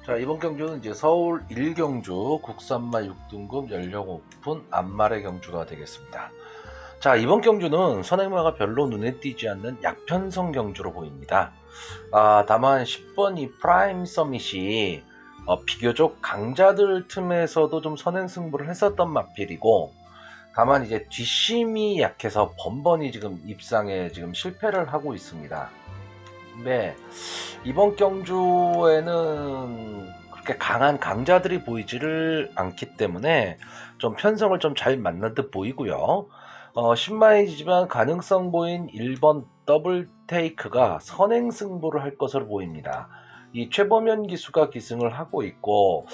자, 이번 경주는 이제 서울 1경주 국산마 6등급 연령 오픈 안말의 경주가 되겠습니다. 자, 이번 경주는 선행마가 별로 눈에 띄지 않는 약편성 경주로 보입니다. 다만 10번 이 프라임 서밋이 비교적 강자들 틈에서도 좀 선행 승부를 했었던 마필이고, 다만 이제 뒷심이 약해서 번번이 지금 입상에 지금 실패를 하고 있습니다. 네, 이번 경주에는 그렇게 강한 강자들이 보이지를 않기 때문에 좀 편성을 좀 잘 맞는 듯 보이고요. 신마이지만 가능성 보인 1번 더블 테이크가 선행 승부를 할 것으로 보입니다. 이 최범현 기수가 기승을 하고 있고,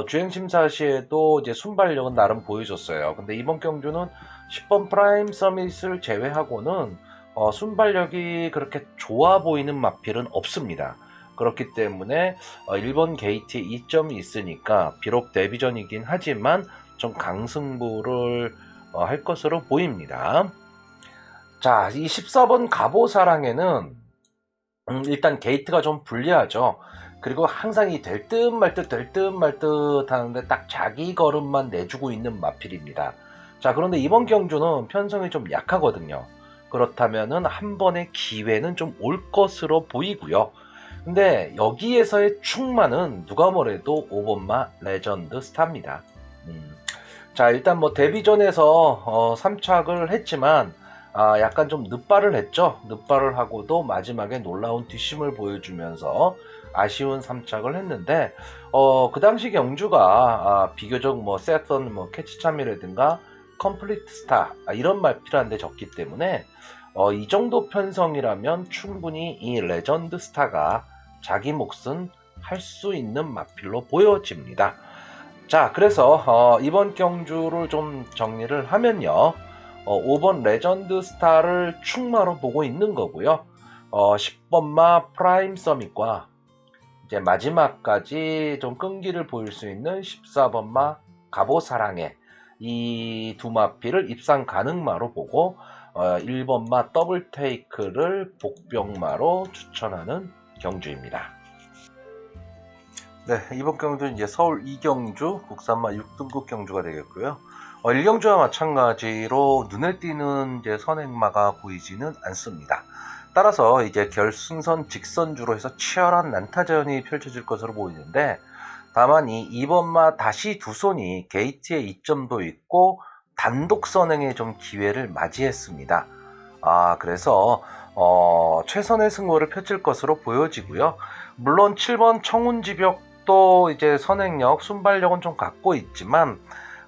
주행 심사 시에도 이제 순발력은 나름 보여줬어요. 근데 이번 경주는 10번 프라임 서밋을 제외하고는 순발력이 그렇게 좋아 보이는 마필은 없습니다. 그렇기 때문에 1번 게이트에 이점이 있으니까 비록 데뷔전이긴 하지만 좀 강승부를 할 것으로 보입니다. 자, 이 14번 가보사랑에는 일단 게이트가 좀 불리하죠. 그리고 항상 이 될 듯 말 듯 될 듯 말 듯 하는데 딱 자기 걸음만 내주고 있는 마필입니다. 자, 그런데 이번 경주는 편성이 좀 약하거든요. 그렇다면은 한 번의 기회는 좀 올 것으로 보이고요. 근데 여기에서의 충만은 누가 뭐래도 5번마 레전드 스타입니다. 자, 일단 뭐 데뷔전에서 3착을 했지만 약간 좀 늦발을 했죠. 늦발을 하고도 마지막에 놀라운 뒷심을 보여주면서 아쉬운 3착을 했는데 그 당시 경주가 비교적 뭐 세던 뭐 캐치참이라든가 컴플리트 스타 이런 말필한데 적기 때문에 이 정도 편성이라면 충분히 이 레전드 스타가 자기 몫은 할 수 있는 마필로 보여집니다. 자, 그래서 이번 경주를 좀 정리를 하면요. 5번 레전드 스타를 충마로 보고 있는 거고요. 10번마 프라임 서밋과 이제 마지막까지 좀 끈기를 보일 수 있는 14번마 가보사랑에 이 두 마필을 입상 가능마로 보고 1번마 더블 테이크를 복병마로 추천하는 경주입니다. 네, 이번 경주는 이제 서울 2경주 국산마 6등급 경주가 되겠고요. 1경주와 마찬가지로 눈에 띄는 이제 선행마가 보이지는 않습니다. 따라서 이제 결승선 직선주로 해서 치열한 난타전이 펼쳐질 것으로 보이는데, 다만 이 2번마 다시 두 손이 게이트에 이점도 있고 단독 선행에 좀 기회를 맞이했습니다. 그래서 최선의 승부를 펼칠 것으로 보여지고요. 물론 7번 청운지벽도 이제 선행력, 순발력은 좀 갖고 있지만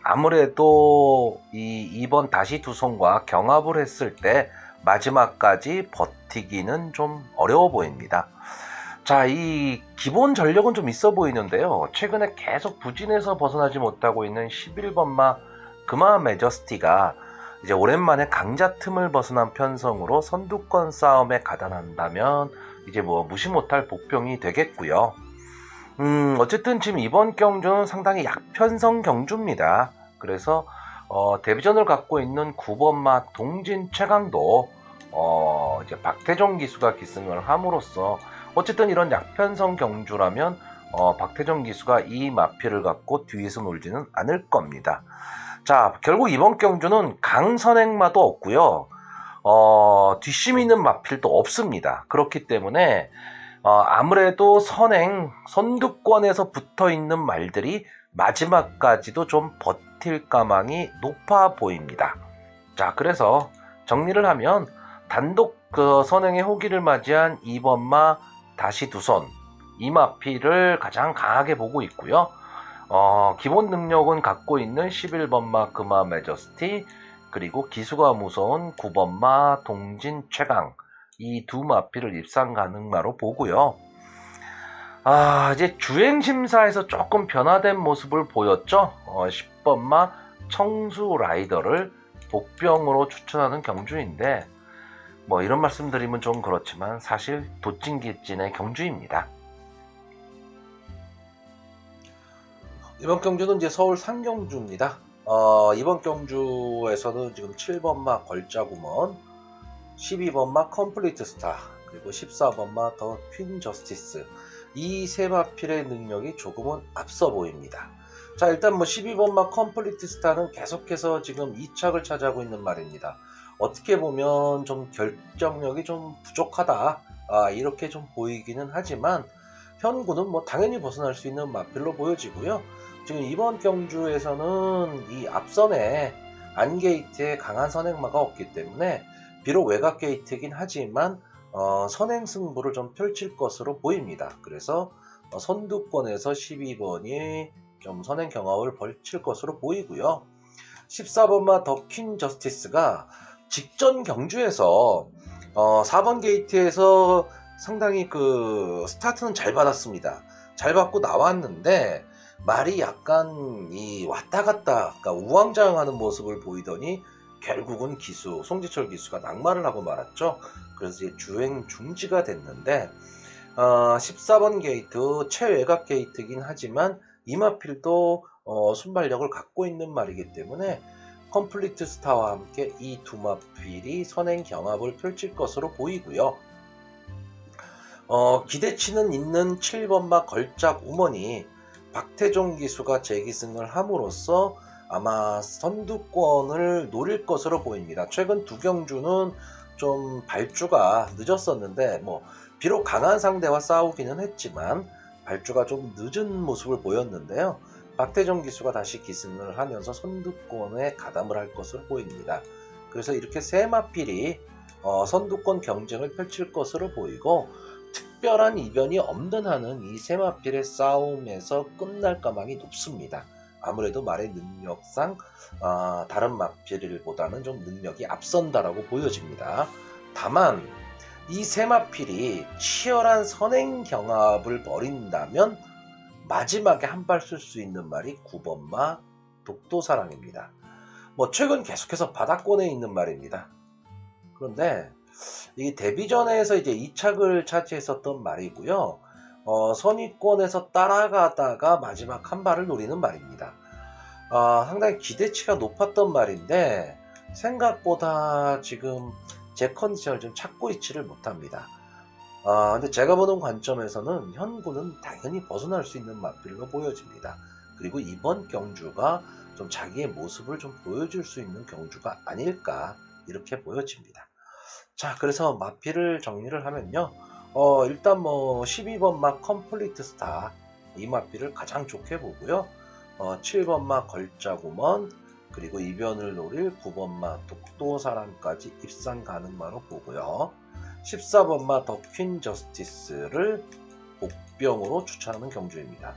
아무래도 이 2번 다시 두 손과 경합을 했을 때 마지막까지 버티기는 좀 어려워 보입니다. 자, 이 기본 전력은 좀 있어 보이는데요. 최근에 계속 부진에서 벗어나지 못하고 있는 11번마 금화 메저스티가 이제 오랜만에 강자 틈을 벗어난 편성으로 선두권 싸움에 가담한다면 이제 뭐 무시 못할 복병이 되겠고요. 어쨌든 지금 이번 경주는 상당히 약편성 경주입니다. 그래서 데뷔전을 갖고 있는 9번마 동진 최강도 이제 박태종 기수가 기승을 함으로써 어쨌든 이런 약편성 경주라면 박태종 기수가 이 마필을 갖고 뒤에서 놀지는 않을 겁니다. 자, 결국 이번 경주는 강선행마도 없고요. 뒷심 있는 마필도 없습니다. 그렇기 때문에 아무래도 선두권에서 붙어있는 말들이 마지막까지도 좀 버틸 가망이 높아 보입니다. 자, 그래서 정리를 하면 단독 선행의 호기를 맞이한 2번마 다시 두 손, 이 마필을 가장 강하게 보고 있고요. 기본 능력은 갖고 있는 11번마 금화 메저스티, 그리고 기수가 무서운 9번마 동진 최강, 이 두 마필을 입상 가능마로 보고요. 이제 주행심사에서 조금 변화된 모습을 보였죠. 10번마 청수 라이더를 복병으로 추천하는 경주인데, 뭐 이런 말씀 드리면 좀 그렇지만 사실 도찐개찐의 경주입니다. 이번 경주는 이제 서울 상경주입니다. 이번 경주에서는 지금 7번마 걸자구먼, 12번마 컴플리트 스타, 그리고 14번마 더 퀸 저스티스, 이 세 마필의 능력이 조금은 앞서 보입니다. 자, 일단 뭐 12번마 컴플리트 스타는 계속해서 지금 2착을 차지하고 있는 말입니다. 어떻게 보면 좀 결정력이 좀 부족하다, 이렇게 좀 보이기는 하지만 현구는 뭐 당연히 벗어날 수 있는 마필로 보여지고요. 지금 이번 경주에서는 이 앞선에 안게이트에 강한 선행마가 없기 때문에 비록 외곽 게이트이긴 하지만 선행 승부를 좀 펼칠 것으로 보입니다. 그래서 선두권에서 12번이 좀 선행 경합을 벌칠 것으로 보이고요. 14번마 더 퀸 저스티스가 직전 경주에서 4번 게이트에서 상당히 그 스타트는 잘 받았습니다. 잘 받고 나왔는데 말이 약간 이 왔다 갔다, 그러니까 우왕좌왕하는 모습을 보이더니 결국은 기수, 송지철 기수가 낙마를 하고 말았죠. 그래서 이제 주행 중지가 됐는데 14번 게이트 최외곽 게이트이긴 하지만 이마필도 순발력을 갖고 있는 말이기 때문에 컴플리트 스타와 함께 이 두 마필이 선행 경합을 펼칠 것으로 보이고요. 기대치는 있는 7번마 걸작 우먼이 박태종 기수가 재기승을 함으로써 아마 선두권을 노릴 것으로 보입니다. 최근 두 경주는 좀 발주가 늦었었는데 뭐 비록 강한 상대와 싸우기는 했지만 발주가 좀 늦은 모습을 보였는데요. 박태종 기수가 다시 기승을 하면서 선두권에 가담을 할 것으로 보입니다. 그래서 이렇게 세 마필이 선두권 경쟁을 펼칠 것으로 보이고 특별한 이변이 없는 한은 이 세 마필의 싸움에서 끝날 가망이 높습니다. 아무래도 말의 능력상 다른 마필보다는 좀 능력이 앞선다라고 보여집니다. 다만 이 세 마필이 치열한 선행 경합을 벌인다면 마지막에 한 발 쓸 수 있는 말이 9번마 독도사랑입니다. 뭐 최근 계속해서 바닥권에 있는 말입니다. 그런데 이 데뷔전에서 이제 2착을 차지했었던 말이고요. 선위권에서 따라가다가 마지막 한 발을 노리는 말입니다. 상당히 기대치가 높았던 말인데 생각보다 지금 제 컨디션을 좀 찾고 있지를 못합니다. 근데 제가 보는 관점에서는 현구는 당연히 벗어날 수 있는 마필로 보여집니다. 그리고 이번 경주가 좀 자기의 모습을 좀 보여줄 수 있는 경주가 아닐까 이렇게 보여집니다. 자, 그래서 마필을 정리를 하면요. 일단 뭐 12번마 컴플리트 스타 이 마필을 가장 좋게 보고요. 7번마 걸자구먼 그리고 이변을 노릴 9번마 독도사랑까지 입상 가능마로 보고요. 14번마 더 퀸 저스티스를 복병으로 추천하는 경주입니다.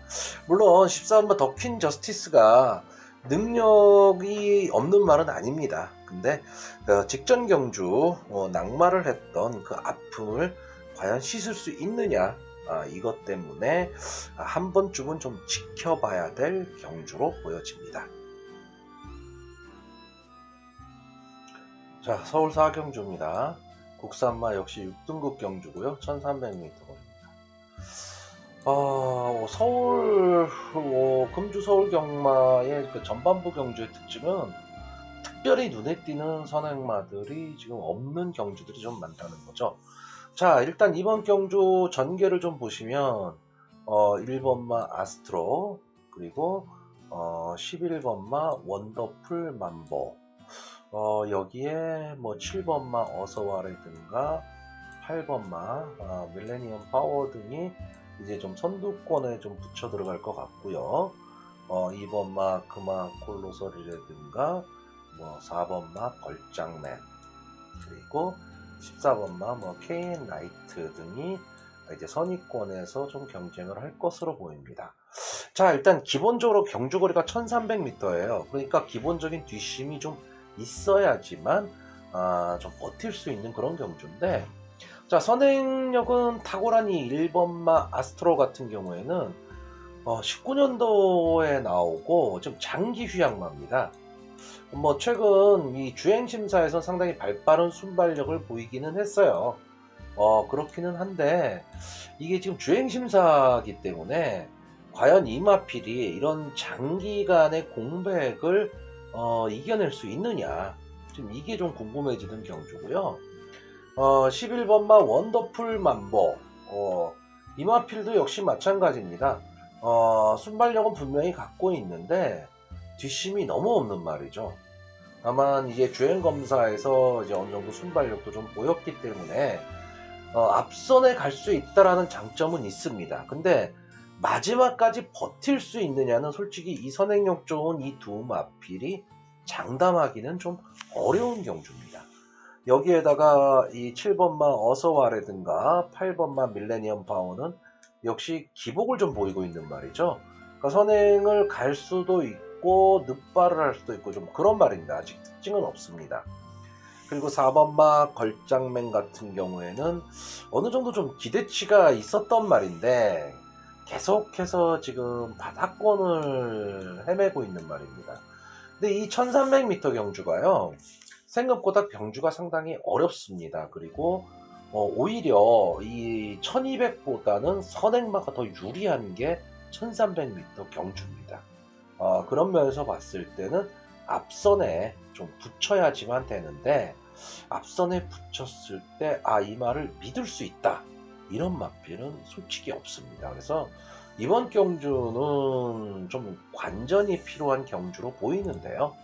물론 14번마 더 퀸 저스티스가 능력이 없는 말은 아닙니다. 근데 직전 경주 낙마를 했던 그 아픔을 과연 씻을 수 있느냐, 이것 때문에 한 번쯤은 좀 지켜봐야 될 경주로 보여집니다. 자, 서울 4경주입니다. 국산마 역시 6등급 경주고요. 1300m 거리입니다. 서울 금주 서울 경마의 그 전반부 경주의 특징은 특별히 눈에 띄는 선행마들이 지금 없는 경주들이 좀 많다는 거죠. 자, 일단 이번 경주 전개를 좀 보시면 1번마 아스트로 그리고 11번마 원더풀 만보, 여기에 뭐 7번마 어서와라든가 8번마 밀레니엄 파워 등이 이제 좀 선두권에 좀 붙여 들어갈 것 같고요. 2번마 금화 콜로설이라든가 뭐 4번마 걸장맨 그리고 14번마 뭐 KN 나이트 등이 이제 선위권에서 좀 경쟁을 할 것으로 보입니다. 자, 일단 기본적으로 경주거리가 1300m예요. 그러니까 기본적인 뒷심이 좀 있어야지만 좀 버틸 수 있는 그런 경주인데, 자, 선행력은 탁월하니 1번마 아스트로 같은 경우에는 19년도에 나오고 좀 장기 휴양마입니다. 뭐 최근 이 주행심사에서 상당히 발빠른 순발력을 보이기는 했어요. 그렇기는 한데 이게 지금 주행심사이기 때문에 과연 이 마필이 이런 장기간의 공백을 이겨낼 수 있느냐, 지금 이게 좀 궁금해지는 경주고요. 11번마 원더풀 만보, 이마필도 역시 마찬가지입니다. 순발력은 분명히 갖고 있는데 뒷심이 너무 없는 말이죠. 다만 이제 주행검사에서 이제 어느 정도 순발력도 좀 보였기 때문에 앞선에 갈 수 있다라는 장점은 있습니다. 근데 마지막까지 버틸 수 있느냐는 솔직히 이 선행력 좋은 이 두 마필이 장담하기는 좀 어려운 경주입니다. 여기에다가 이 7번마 어서와라든가 8번마 밀레니엄 파워는 역시 기복을 좀 보이고 있는 말이죠. 그러니까 선행을 갈 수도 있고 늑발을 할 수도 있고 좀 그런 말입니다. 아직 특징은 없습니다. 그리고 4번마 걸장맨 같은 경우에는 어느 정도 좀 기대치가 있었던 말인데 계속해서 지금 바닥권을 헤매고 있는 말입니다. 근데 이 1300m 경주가요, 생각보다 경주가 상당히 어렵습니다. 그리고 오히려 이 1200보다는 선행마가 더 유리한 게 1300m 경주입니다. 그런 면에서 봤을 때는 앞선에 좀 붙여야지만 되는데 앞선에 붙였을 때 이 말을 믿을 수 있다, 이런 마필은 솔직히 없습니다. 그래서 이번 경주는 좀 관전이 필요한 경주로 보이는데요.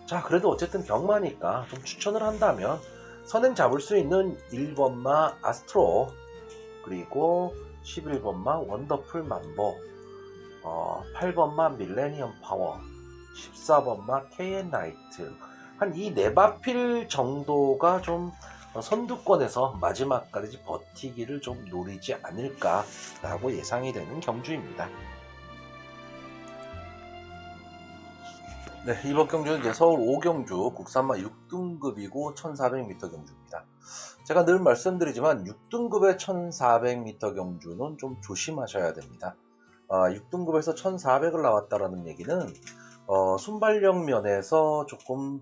자, 그래도 어쨌든 경마니까 좀 추천을 한다면 선행 잡을 수 있는 1번마 아스트로, 그리고 11번마 원더풀 만보, 8번마 밀레니엄 파워, 14번마 KN 나이트, 한 이 네 마필 정도가 좀 선두권에서 마지막까지 버티기를 좀 노리지 않을까라고 예상이 되는 경주입니다. 네, 이번 경주는 이제 서울 5경주 국산마 6등급이고 1400m 경주입니다. 제가 늘 말씀드리지만 6등급의 1400m 경주는 좀 조심하셔야 됩니다. 6등급에서 1400을 나왔다라는 얘기는 순발력 면에서 조금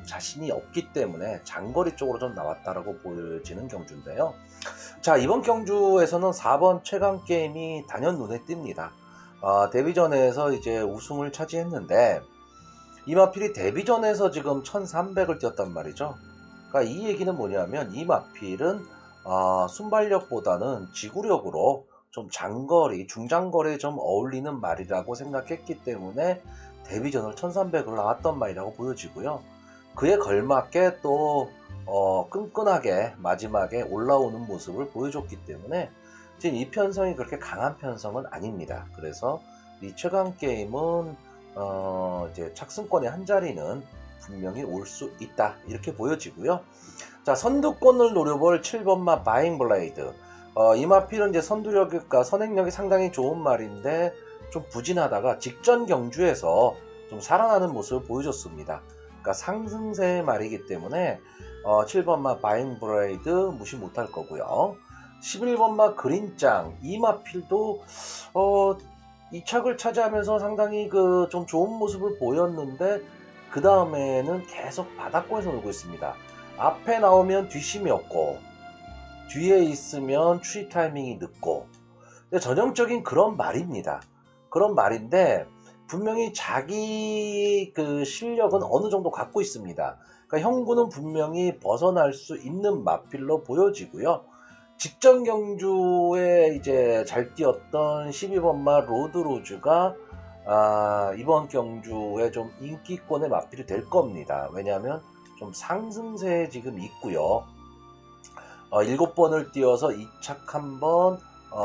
자신이 없기 때문에 장거리 쪽으로 좀 나왔다라고 보여지는 경주인데요. 자, 이번 경주에서는 4번 최강 게임이 단연 눈에 띕니다. 데뷔전에서 이제 우승을 차지했는데 이마필이 데뷔전에서 지금 1300을 뛰었단 말이죠. 그러니까 이 얘기는 뭐냐면 이마필은 순발력보다는 지구력으로 좀 장거리, 중장거리에 좀 어울리는 말이라고 생각했기 때문에 데뷔전을 1300을 나왔던 말이라고 보여지고요. 그에 걸맞게 또 끈끈하게 마지막에 올라오는 모습을 보여줬기 때문에 지금 이 편성이 그렇게 강한 편성은 아닙니다. 그래서 이 최강 게임은 이제 착승권의 한 자리는 분명히 올 수 있다, 이렇게 보여지고요. 자, 선두권을 노려볼 7번마 바잉 블레이드. 이 마필은 이제 선두력과 선행력이 상당히 좋은 말인데 좀 부진하다가 직전 경주에서 좀 살아나는 모습을 보여줬습니다. 그러니까 상승세의 말이기 때문에 7번마 바잉 블레이드 무시 못할 거고요. 11번마 그린짱, 이 마필도 이 착을 차지하면서 상당히 좀 좋은 모습을 보였는데 그 다음에는 계속 바닥권에서 놀고 있습니다. 앞에 나오면 뒷심이 없고 뒤에 있으면 추이 타이밍이 늦고, 전형적인 그런 말입니다. 그런 말인데 분명히 자기 그 실력은 어느 정도 갖고 있습니다. 그러니까 형구는 분명히 벗어날 수 있는 마필로 보여지고요. 직전 경주에 이제 잘 뛰었던 12번마 로드로즈가 이번 경주에 좀 인기권의 마필이 될 겁니다. 왜냐하면 좀 상승세에 지금 있고요. 7번을 뛰어서 2착 1번,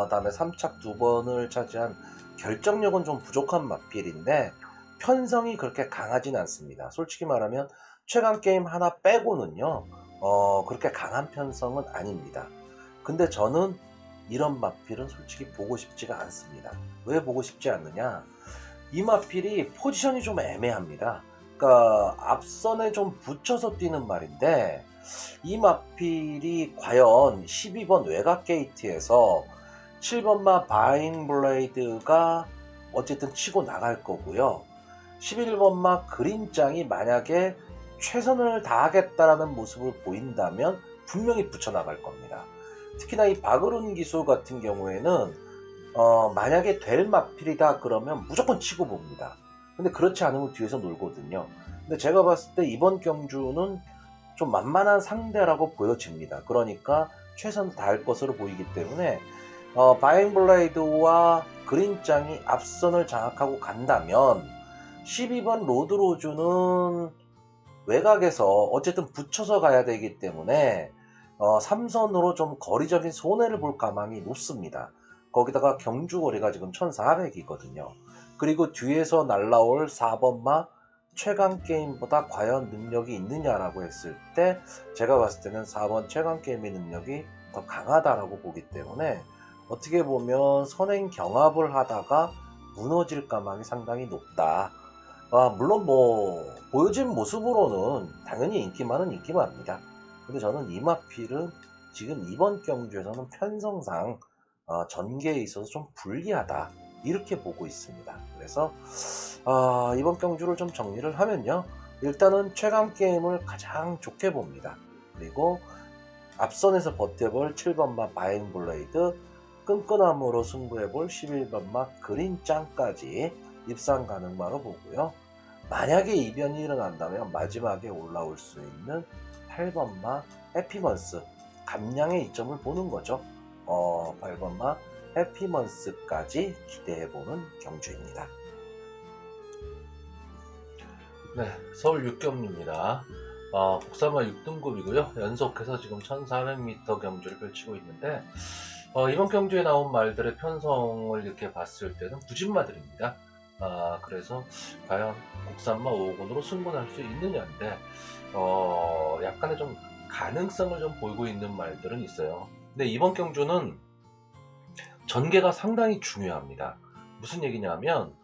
다음에 3착 2번을 차지한 결정력은 좀 부족한 마필인데 편성이 그렇게 강하진 않습니다. 솔직히 말하면 최강 게임 하나 빼고는요, 그렇게 강한 편성은 아닙니다. 근데 저는 이런 마필은 솔직히 보고 싶지가 않습니다. 왜 보고 싶지 않느냐? 이 마필이 포지션이 좀 애매합니다. 그러니까 앞선에 좀 붙여서 뛰는 말인데 이 마필이 과연 12번 외곽 게이트에서 7번마 바잉 블레이드가 어쨌든 치고 나갈 거고요. 11번마 그린짱이 만약에 최선을 다하겠다라는 모습을 보인다면 분명히 붙여나갈 겁니다. 특히나 이 박으룬 기수 같은 경우에는 만약에 될 마필이다 그러면 무조건 치고 봅니다. 근데 그렇지 않으면 뒤에서 놀거든요. 근데 제가 봤을 때 이번 경주는 좀 만만한 상대라고 보여집니다. 그러니까 최선을 다할 것으로 보이기 때문에 바잉블레이드와 그린짱이 앞선을 장악하고 간다면 12번 로드로즈는 외곽에서 어쨌든 붙여서 가야 되기 때문에 3선으로 좀 거리적인 손해를 볼 가망이 높습니다. 거기다가 경주 거리가 지금 1400이거든요. 그리고 뒤에서 날라올 4번마 최강게임보다 과연 능력이 있느냐라고 했을 때 제가 봤을 때는 4번 최강게임의 능력이 더 강하다라고 보기 때문에 어떻게 보면 선행 경합을 하다가 무너질 가망이 상당히 높다. 물론 뭐 보여진 모습으로는 당연히 인기만은 인기만입니다. 근데 저는 이마필은 지금 이번 경주에서는 편성상 전개에 있어서 좀 불리하다 이렇게 보고 있습니다. 그래서 이번 경주를 좀 정리를 하면요, 일단은 최강 게임을 가장 좋게 봅니다. 그리고 앞선에서 버텨볼 7번마 바잉블레이드, 끈끈함으로 승부해볼 11번마 그린짱까지 입상 가능마로 보고요. 만약에 이변이 일어난다면 마지막에 올라올 수 있는 8번마 해피먼스, 감량의 이점을 보는 거죠. 8번마 해피먼스까지 기대해보는 경주입니다. 네, 서울 6경입니다. 국산마 6등급이고요. 연속해서 지금 1400m 경주를 펼치고 있는데 이번 경주에 나온 말들의 편성을 이렇게 봤을 때는 부진마들입니다. 그래서 과연 국산마 5군으로 승분할 수 있느냐인데 약간의 좀 가능성을 좀 보이고 있는 말들은 있어요. 근데 이번 경주는 전개가 상당히 중요합니다. 무슨 얘기냐면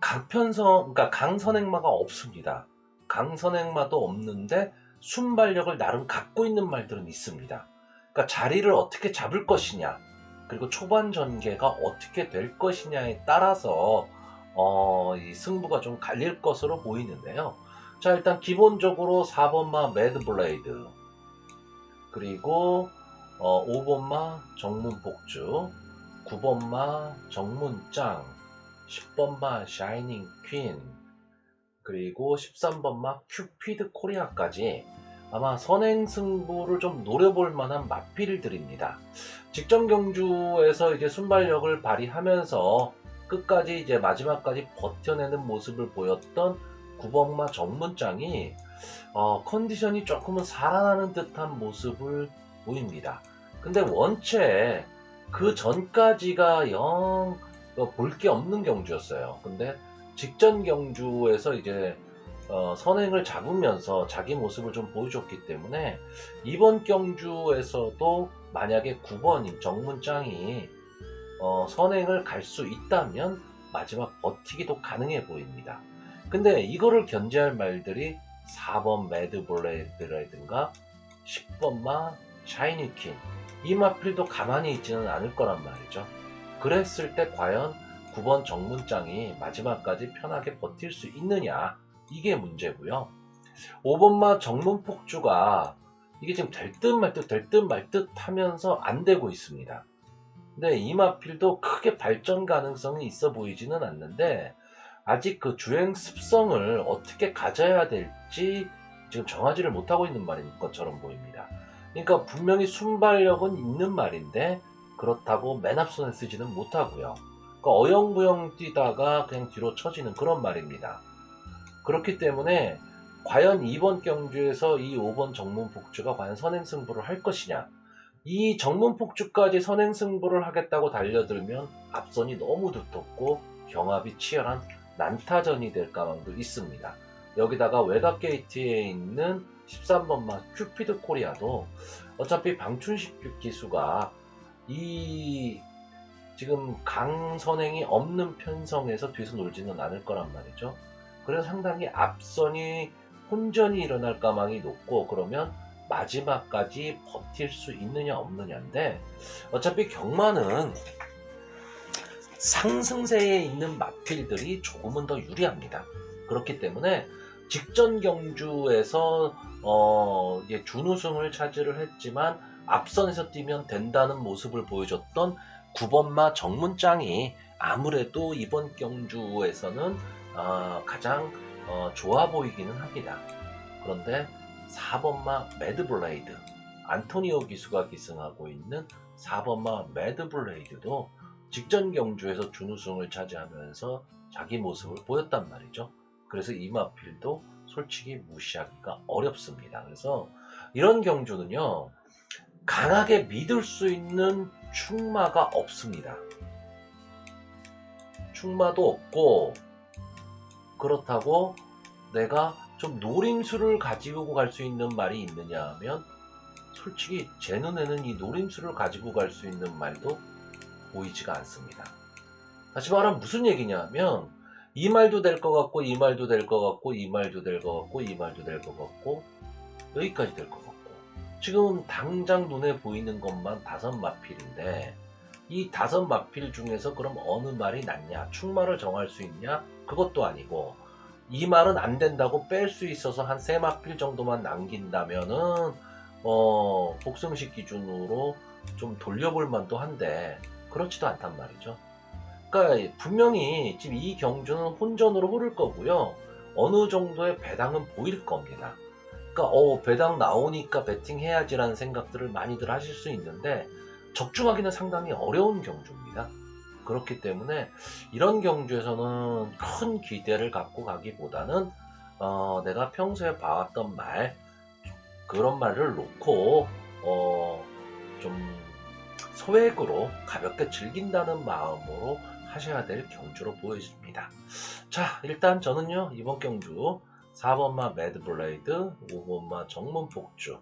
그러니까 강선행마가 없습니다. 강선행마도 없는데 순발력을 나름 갖고 있는 말들은 있습니다. 그러니까 자리를 어떻게 잡을 것이냐, 그리고 초반 전개가 어떻게 될 것이냐에 따라서 이 승부가 좀 갈릴 것으로 보이는데요. 자, 일단 기본적으로 4번마 매드블레이드, 그리고 5번마 정문폭주, 9번마 정문짱, 10번마 샤이닝 퀸, 그리고 13번마 큐피드 코리아까지 아마 선행 승부를 좀 노려볼 만한 맛필들입니다. 직전 경주에서 이제 순발력을 발휘하면서 끝까지 이제 마지막까지 버텨내는 모습을 보였던 9번마 정문짱이 컨디션이 조금은 살아나는 듯한 모습을 보입니다. 근데 원체 그 전까지가 영 볼 게 없는 경주였어요. 근데 직전 경주에서 이제 선행을 잡으면서 자기 모습을 좀 보여줬기 때문에 이번 경주에서도 만약에 9번인 정문짱이 선행을 갈 수 있다면 마지막 버티기도 가능해 보입니다. 근데 이거를 견제할 말들이 4번 매드블레이드라든가 10번마 샤이니퀸, 이 마필도 가만히 있지는 않을 거란 말이죠. 그랬을 때 과연 9번 정문짱이 마지막까지 편하게 버틸 수 있느냐, 이게 문제고요. 5번마 정문폭주가 이게 지금 될 듯 말 듯 하면서 안 되고 있습니다. 근데 이 마필도 크게 발전 가능성이 있어 보이지는 않는데 아직 그 주행 습성을 어떻게 가져야 될지 지금 정하지를 못하고 있는 말인 것처럼 보입니다. 그러니까 분명히 순발력은 있는 말인데 그렇다고 맨 앞선에 쓰지는 못하고요. 그러니까 어영부영 뛰다가 그냥 뒤로 처지는 그런 말입니다. 그렇기 때문에 과연 이번 경주에서 이 5번 정문폭주가 과연 선행승부를 할 것이냐, 이 정문폭주까지 선행승부를 하겠다고 달려들면 앞선이 너무 두텁고 경합이 치열한 난타전이 될 가망도 있습니다. 여기다가 외곽 게이트에 있는 13번마 큐피드 코리아도 어차피 방춘식 기수가 이 지금 강선행이 없는 편성에서 뒤에서 놀지는 않을 거란 말이죠. 그래서 상당히 앞선이 혼전이 일어날 가망이 높고, 그러면 마지막까지 버틸 수 있느냐 없느냐인데 어차피 경마는 상승세에 있는 마필들이 조금은 더 유리합니다. 그렇기 때문에 직전 경주에서 준우승을 차지를 했지만 앞선에서 뛰면 된다는 모습을 보여줬던 9번마 정문짱이 아무래도 이번 경주에서는 가장 좋아 보이기는 합니다. 그런데 4번마 매드블레이드, 안토니오 기수가 기승하고 있는 4번마 매드블레이드도 직전 경주에서 준우승을 차지하면서 자기 모습을 보였단 말이죠. 그래서 이 마필도 솔직히 무시하기가 어렵습니다. 그래서 이런 경주는요, 강하게 믿을 수 있는 충마가 없습니다. 충마도 없고, 그렇다고 내가 좀 노림수를 가지고 갈 수 있는 말이 있느냐 하면, 솔직히 제 눈에는 이 노림수를 가지고 갈 수 있는 말도 보이지가 않습니다. 다시 말하면 무슨 얘기냐 하면, 이 말도 될 것 같고, 이 말도 될 것 같고, 이 말도 될 것 같고, 이 말도 될 것 같고, 여기까지 될 것 같고, 지금 당장 눈에 보이는 것만 5마필인데, 이 5마필 중에서 그럼 어느 말이 낫냐? 충말을 정할 수 있냐? 그것도 아니고, 이 말은 안 된다고 뺄 수 있어서 한 3마필 정도만 남긴다면은, 복승식 기준으로 좀 돌려볼 만도 한데, 그렇지도 않단 말이죠. 그러니까 분명히 지금 이 경주는 혼전으로 흐를 거고요. 어느 정도의 배당은 보일 겁니다. 그러니까 배당 나오니까 배팅해야지라는 생각들을 많이들 하실 수 있는데 적중하기는 상당히 어려운 경주입니다. 그렇기 때문에 이런 경주에서는 큰 기대를 갖고 가기보다는 내가 평소에 봐왔던 말, 그런 말을 놓고 좀 소액으로 가볍게 즐긴다는 마음으로 하셔야 될 경주로 보여집니다. 자, 일단 저는요, 이번 경주 4번마 매드블레이드, 5번마 정문폭주,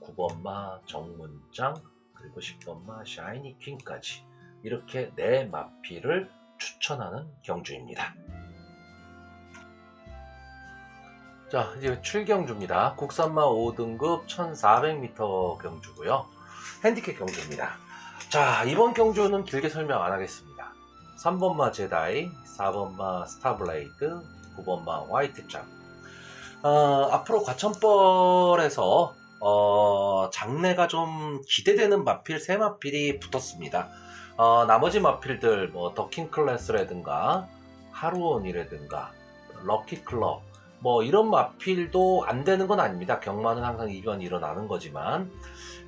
9번마 정문장, 그리고 10번마 샤이니 퀸까지 이렇게 4마필을 추천하는 경주입니다. 자, 이제 7경주입니다. 국산마 5등급 1400m 경주고요. 핸디캡 경주입니다. 자, 이번 경주는 길게 설명 안 하겠습니다. 3번마 제다이, 4번마 스타블레이드, 9번마 화이트짱. 앞으로 과천벌에서 장래가 좀 기대되는 마필 3마필이 붙었습니다. 나머지 마필들 뭐 더킹 클래스라든가 하루온이라든가 럭키클럽 뭐 이런 마필도 안 되는 건 아닙니다. 경마는 항상 이변이 일어나는 거지만,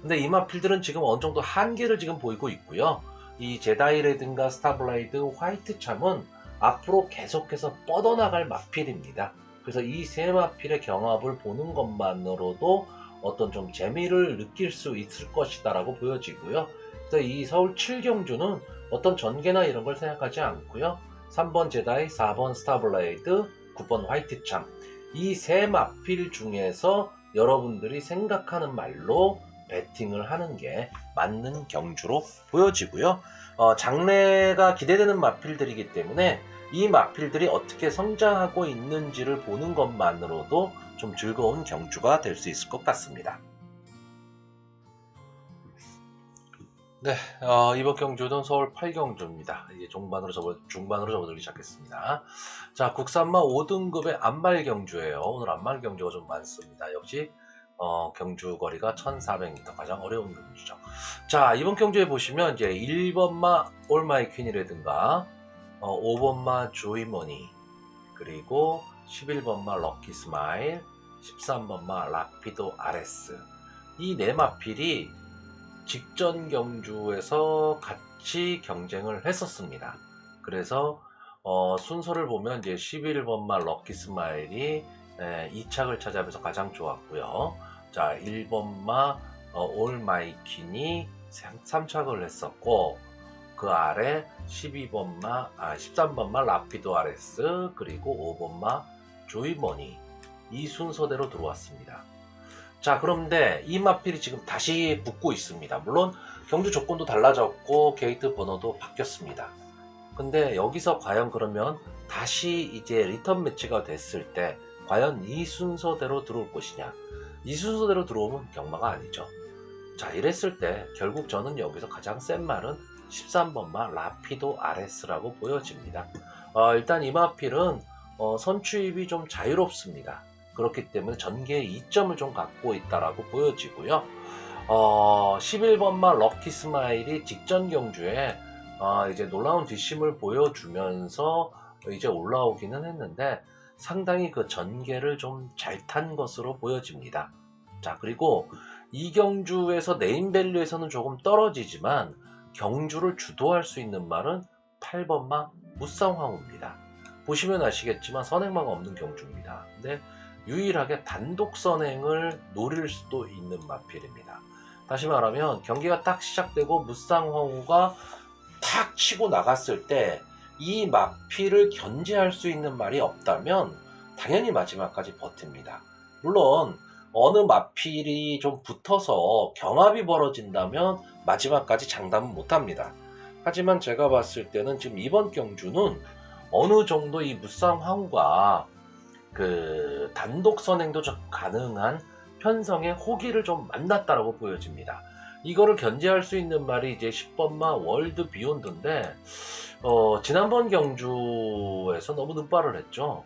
근데 이 마필들은 지금 어느 정도 한계를 지금 보이고 있고요. 이 제다이라든가 스타블레이드, 화이트참은 앞으로 계속해서 뻗어나갈 마필입니다. 그래서 이 3마필의 경합을 보는 것만으로도 어떤 좀 재미를 느낄 수 있을 것이다라고 보여지고요. 그래서 이 서울 7경주는 어떤 전개나 이런 걸 생각하지 않고요. 3번 제다이, 4번 스타블레이드, 9번 화이트참, 이 3마필 중에서 여러분들이 생각하는 말로 배팅을 하는 게 맞는 경주로 보여지고요. 장래가 기대되는 마필들이기 때문에 이 마필들이 어떻게 성장하고 있는지를 보는 것만으로도 좀 즐거운 경주가 될 수 있을 것 같습니다. 네, 이번 경주는 서울 8경주입니다. 이제 중반으로 접어들기 시작했습니다. 자, 국산마 5등급의 안말 경주예요. 오늘 안말 경주가 좀 많습니다. 역시 경주 거리가 1400m, 가장 어려운 경주죠. 자, 이번 경주에 보시면 이제 1번마 올마이 퀸이라든가 5번마 조이머니, 그리고 11번마 럭키 스마일, 13번마 라피도 아레스, 이 4마필이 직전 경주에서 같이 경쟁을 했었습니다. 그래서 순서를 보면 이제 11번마 럭키 스마일이 2착을 차지하면서 가장 좋았고요. 자, 1번마 올마이킨이 3착을 했었고, 그 아래 13번마 라피도 아레스, 그리고 5번마 조이머니, 이 순서대로 들어왔습니다. 자, 그런데 이 마필이 지금 다시 붙고 있습니다. 물론 경주 조건도 달라졌고 게이트 번호도 바뀌었습니다. 근데 여기서 과연 그러면 다시 이제 리턴 매치가 됐을 때 과연 이 순서대로 들어올 것이냐, 이 순서대로 들어오면 경마가 아니죠. 자, 이랬을 때 결국 저는 여기서 가장 센 말은 13번마 라피도 아레스라고 보여집니다. 일단 이 마필은 선추입이 좀 자유롭습니다. 그렇기 때문에 전개의 이점을 좀 갖고 있다라고 보여지고요. 11번마 럭키 스마일이 직전 경주에 이제 놀라운 뒷심을 보여주면서 이제 올라오기는 했는데 상당히 그 전개를 좀 잘 탄 것으로 보여집니다. 자, 그리고 이 경주에서 네임밸류에서는 조금 떨어지지만 경주를 주도할 수 있는 말은 8번마 무쌍황후입니다. 보시면 아시겠지만 선행마가 없는 경주입니다. 근데 유일하게 단독 선행을 노릴 수도 있는 마필입니다. 다시 말하면 경기가 딱 시작되고 무쌍황후가 탁 치고 나갔을 때 이 마필을 견제할 수 있는 말이 없다면 당연히 마지막까지 버팁니다. 물론 어느 마필이 좀 붙어서 경합이 벌어진다면 마지막까지 장담은 못합니다. 하지만 제가 봤을 때는 지금 이번 경주는 어느 정도 이 무쌍황후가 그 단독 선행도 좀 가능한 편성의 호기를 좀 만났다라고 보여집니다. 이거를 견제할 수 있는 말이 이제 10번마 월드 비욘드인데 지난번 경주에서 너무 눈발을 했죠.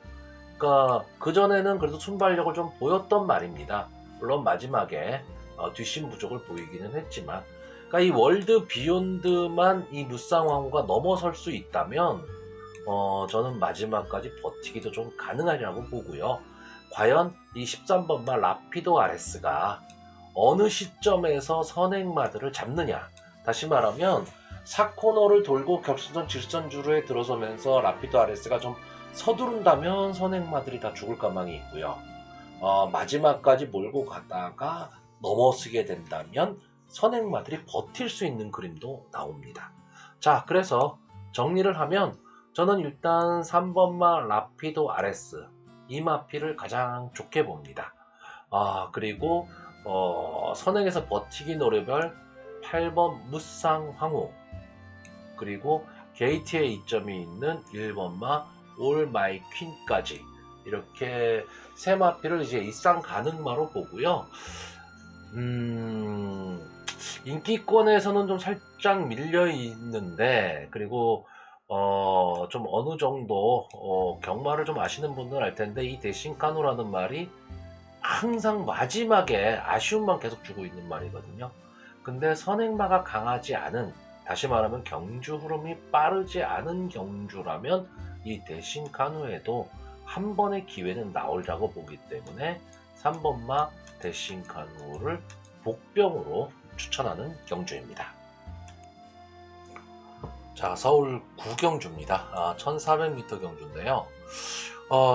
그러니까 그전에는 그래도 순발력을 좀 보였던 말입니다. 물론 마지막에 뒷심 부족을 보이기는 했지만, 그러니까 이 월드 비욘드만 이 무쌍황후가 넘어설 수 있다면 저는 마지막까지 버티기도 좀 가능하리라고 보고요. 과연 이 13번마 라피도 아레스가 어느 시점에서 선행마들을 잡느냐. 다시 말하면 4코너를 돌고 결승선 질선주로에 들어서면서 라피도 아레스가 좀 서두른다면 선행마들이 다 죽을 가망이 있고요. 마지막까지 몰고 가다가 넘어서게 된다면 선행마들이 버틸 수 있는 그림도 나옵니다. 자, 그래서 정리를 하면 저는 일단 3번마 라피도 아레스 이 마필을 가장 좋게 봅니다. 그리고 선행에서 버티기 노래별 8번 무쌍황후, 그리고 게이트에 이점이 있는 1번마 올 마이 퀸까지 이렇게 세 마필을 이제 일상 가능마로 보고요. 인기권에서는 좀 살짝 밀려 있는데, 그리고 좀 어느 정도 경마를 좀 아시는 분들은 알 텐데 이 데신카누라는 말이 항상 마지막에 아쉬움만 계속 주고 있는 말이거든요. 근데 선행마가 강하지 않은, 다시 말하면 경주 흐름이 빠르지 않은 경주라면 이 데신카누에도 한 번의 기회는 나오리라고 보기 때문에 3번마 데신카누를 복병으로 추천하는 경주입니다. 자, 서울 구경주입니다. 1400m 경주인데요.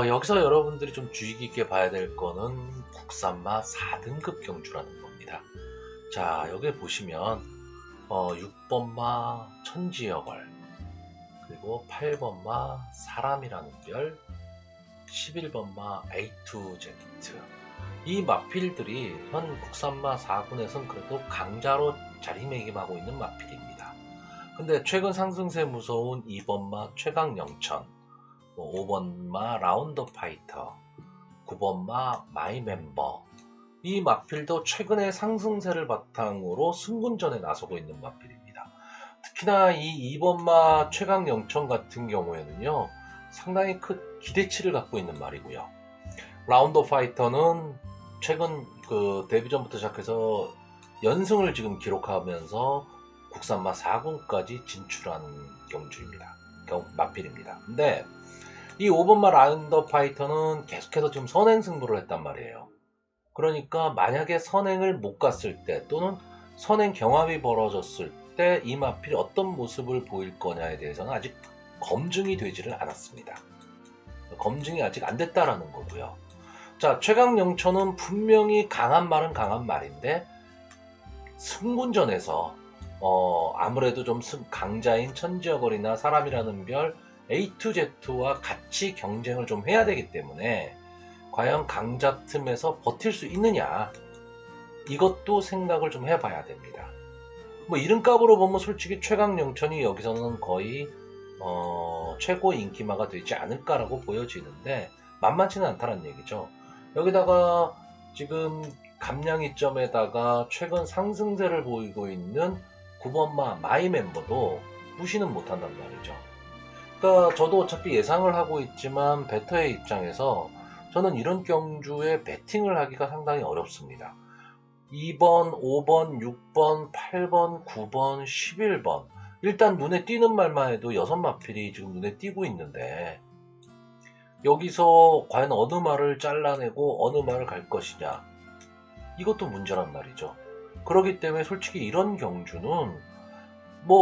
여기서 여러분들이 좀 주의 깊게 봐야 될 거는 국산마 4등급 경주라는 겁니다. 자, 여기 보시면 6번마 천지여걸, 그리고 8번마 사람이라는 별, 11번마 A2Z, 이 마필들이 현 국산마 4군에서는 그래도 강자로 자리매김하고 있는 마필입니다. 근데 최근 상승세 무서운 2번마 최강영천, 5번마 라운드 파이터, 9번마 마이 멤버, 이 마필도 최근에 상승세를 바탕으로 승군전에 나서고 있는 마필입니다. 특히나 이 2번마 최강영천 같은 경우에는요, 상당히 큰 기대치를 갖고 있는 말이고요. 라운드 파이터는 최근 그 데뷔전부터 시작해서 연승을 지금 기록하면서 국산마 4군까지 진출한 경주입니다. 마필입니다. 근데 이 5번마 라운드 파이터는 계속해서 지금 선행 승부를 했단 말이에요. 그러니까 만약에 선행을 못 갔을 때, 또는 선행 경합이 벌어졌을 때 이 마필이 어떤 모습을 보일 거냐에 대해서는 아직 검증이 되지를 않았습니다. 검증이 아직 안 됐다라는 거고요. 자, 최강영천은 분명히 강한 말은 강한 말인데 승군전에서 아무래도 좀 강자인 천지여걸이나 사람이라는 별 A2Z와 같이 경쟁을 좀 해야 되기 때문에 과연 강자 틈에서 버틸 수 있느냐, 이것도 생각을 좀 해봐야 됩니다. 뭐 이름값으로 보면 솔직히 최강영천이 여기서는 거의 최고 인기마가 되지 않을까라고 보여지는데 만만치는 않다는 얘기죠. 여기다가 지금 감량이점에다가 최근 상승세를 보이고 있는 9번마 마이 멤버도 무시는 못한단 말이죠. 그러니까 저도 어차피 예상을 하고 있지만 베터의 입장에서 저는 이런 경주에 배팅을 하기가 상당히 어렵습니다. 2번, 5번, 6번, 8번, 9번, 11번, 일단 눈에 띄는 말만 해도 6마필이 지금 눈에 띄고 있는데 여기서 과연 어느 말을 잘라내고 어느 말을 갈 것이냐, 이것도 문제란 말이죠. 그렇기 때문에 솔직히 이런 경주는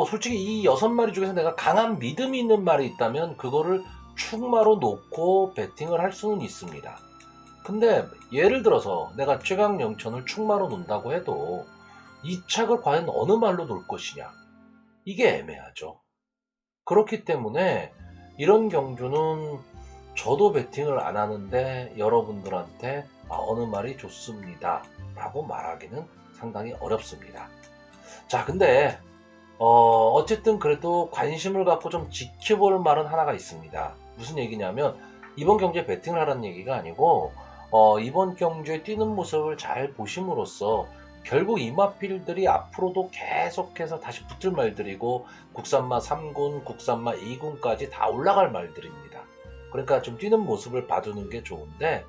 솔직히 이 6마리 중에서 내가 강한 믿음이 있는 말이 있다면 그거를 축마로 놓고 배팅을 할 수는 있습니다. 근데 예를 들어서 내가 최강영천을 축마로 놓는다고 해도 이 착을 과연 어느 말로 놓을 것이냐, 이게 애매하죠. 그렇기 때문에 이런 경주는 저도 배팅을 안 하는데 여러분들한테 어느 말이 좋습니다 라고 말하기는 상당히 어렵습니다. 자, 근데 어쨌든 그래도 관심을 갖고 좀 지켜볼 말은 하나가 있습니다. 무슨 얘기냐면 이번 경주에 배팅을 하라는 얘기가 아니고 이번 경주에 뛰는 모습을 잘 보심으로써 결국 이 마필들이 앞으로도 계속해서 다시 붙을 말들이고 국산마 3군, 국산마 2군까지 다 올라갈 말들입니다. 그러니까 좀 뛰는 모습을 봐주는 게 좋은데,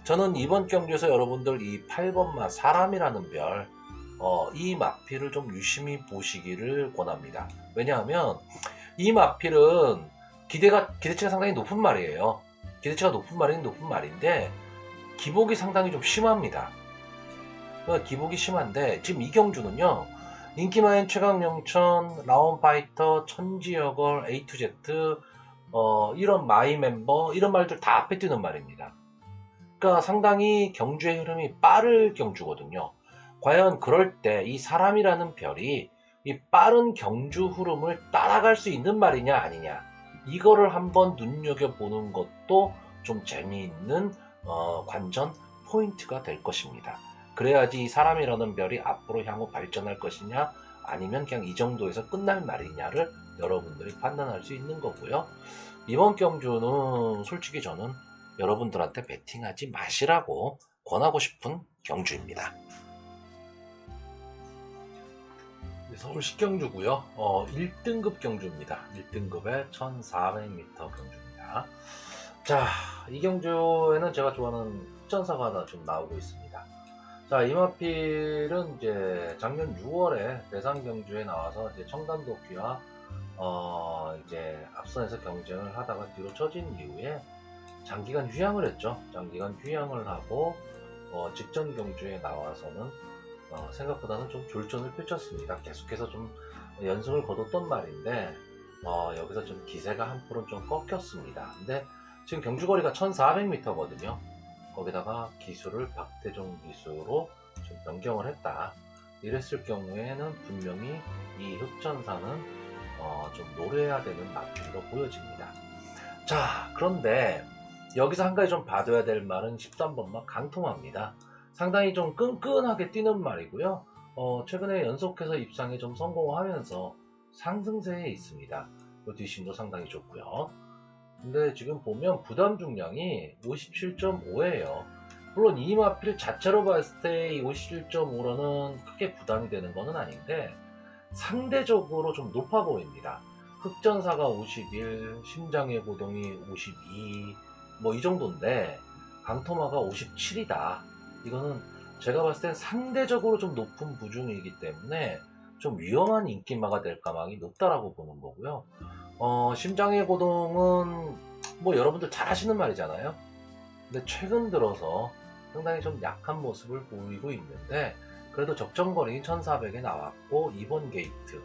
저는 이번 경주에서 여러분들 이 8번마 사람이라는 별, 이 마필을 좀 유심히 보시기를 권합니다. 왜냐하면 이 마필은 기대치가 상당히 높은 말이에요. 기대치가 높은 말인 높은 말인데 기복이 상당히 좀 심합니다. 기복이 심한데 지금 이 경주는요, 인기마인 최강영천, 라온파이터, 천지여걸, A2Z, 이런 마이 멤버, 이런 말들 다 앞에 뛰는 말입니다. 그러니까 상당히 경주의 흐름이 빠를 경주거든요. 과연 그럴 때 이 사람이라는 별이 이 빠른 경주 흐름을 따라갈 수 있는 말이냐 아니냐, 이거를 한번 눈여겨보는 것도 좀 재미있는 관전 포인트가 될 것입니다. 그래야지 이 사람이라는 별이 앞으로 향후 발전할 것이냐 아니면 그냥 이 정도에서 끝날 말이냐를 여러분들이 판단할 수 있는 거고요. 이번 경주는 솔직히 저는 여러분들한테 배팅하지 마시라고 권하고 싶은 경주입니다. 서울 식경주고요. 1등급 경주입니다. 1등급의 1400m 경주입니다. 자, 이 경주에는 제가 좋아하는 흑전사가 하나 좀 나오고 있습니다. 자, 이 마필은 이제 작년 6월에 대상 경주에 나와서 이제 청담도끼와 이제 앞선에서 경쟁을 하다가 뒤로 처진 이후에 장기간 휴양을 했죠. 장기간 휴양을 하고 직전 경주에 나와서는 생각보다는 좀 졸전을 펼쳤습니다. 계속해서 좀 연승을 거뒀던 말인데 여기서 좀 기세가 한풀은 좀 꺾였습니다. 근데 지금 경주거리가 1400m거든요. 거기다가 기수를 박태종 기수로 좀 변경을 했다. 이랬을 경우에는 분명히 이 흑전사는 좀 노려야 되는 마필로 보여집니다. 자, 그런데 여기서 한 가지 좀 봐둬야 될 말은 13번마 강통화입니다. 상당히 좀 끈끈하게 뛰는 말이고요. 최근에 연속해서 입상에 좀 성공하면서 상승세에 있습니다. 그 뒷심도 상당히 좋고요. 근데 지금 보면 부담 중량이 57.5예요. 물론 이 마필 자체로 봤을 때 이 57.5로는 크게 부담이 되는 것은 아닌데 상대적으로 좀 높아 보입니다. 흑전사가 51, 심장의 고동이 52, 이 정도인데 강토마가 57이다. 이거는 제가 봤을 땐 상대적으로 좀 높은 부중이기 때문에 좀 위험한 인기마가 될 가망이 높다라고 보는 거고요. 심장의 고동은 여러분들 잘 하시는 말이잖아요. 근데 최근 들어서 상당히 좀 약한 모습을 보이고 있는데 그래도 적정거리인 1400에 나왔고 2번 게이트,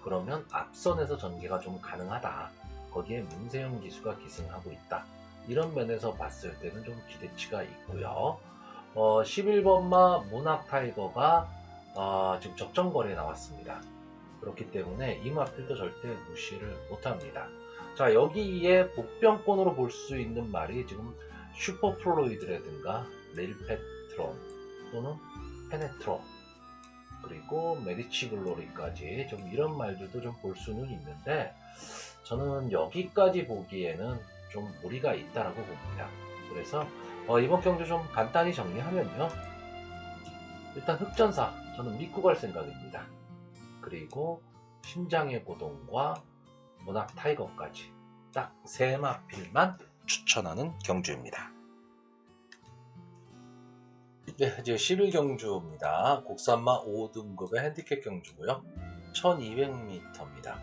그러면 앞선에서 전개가 좀 가능하다. 거기에 문세영 기수가 기승하고 있다. 이런 면에서 봤을 때는 좀 기대치가 있고요. 11번마 문학 타이거가 지금 적정거리에 나왔습니다. 그렇기 때문에 이 마필도 절대 무시를 못합니다. 자, 여기에 복병권으로 볼 수 있는 말이 지금 슈퍼플로이드라든가 릴페트론 또는 페네트론, 그리고 메디치 글로리까지 좀 이런 말들도 좀 볼 수는 있는데 저는 여기까지 보기에는 좀 무리가 있다라고 봅니다. 그래서 이번 경주 좀 간단히 정리하면요, 일단 흑전사 저는 믿고 갈 생각입니다. 그리고 심장의 고동과 문학 타이거까지 딱 세 마필만 추천하는 경주입니다. 네, 이제 11경주입니다. 국산마 5등급의 핸디캡 경주고요. 1200m입니다.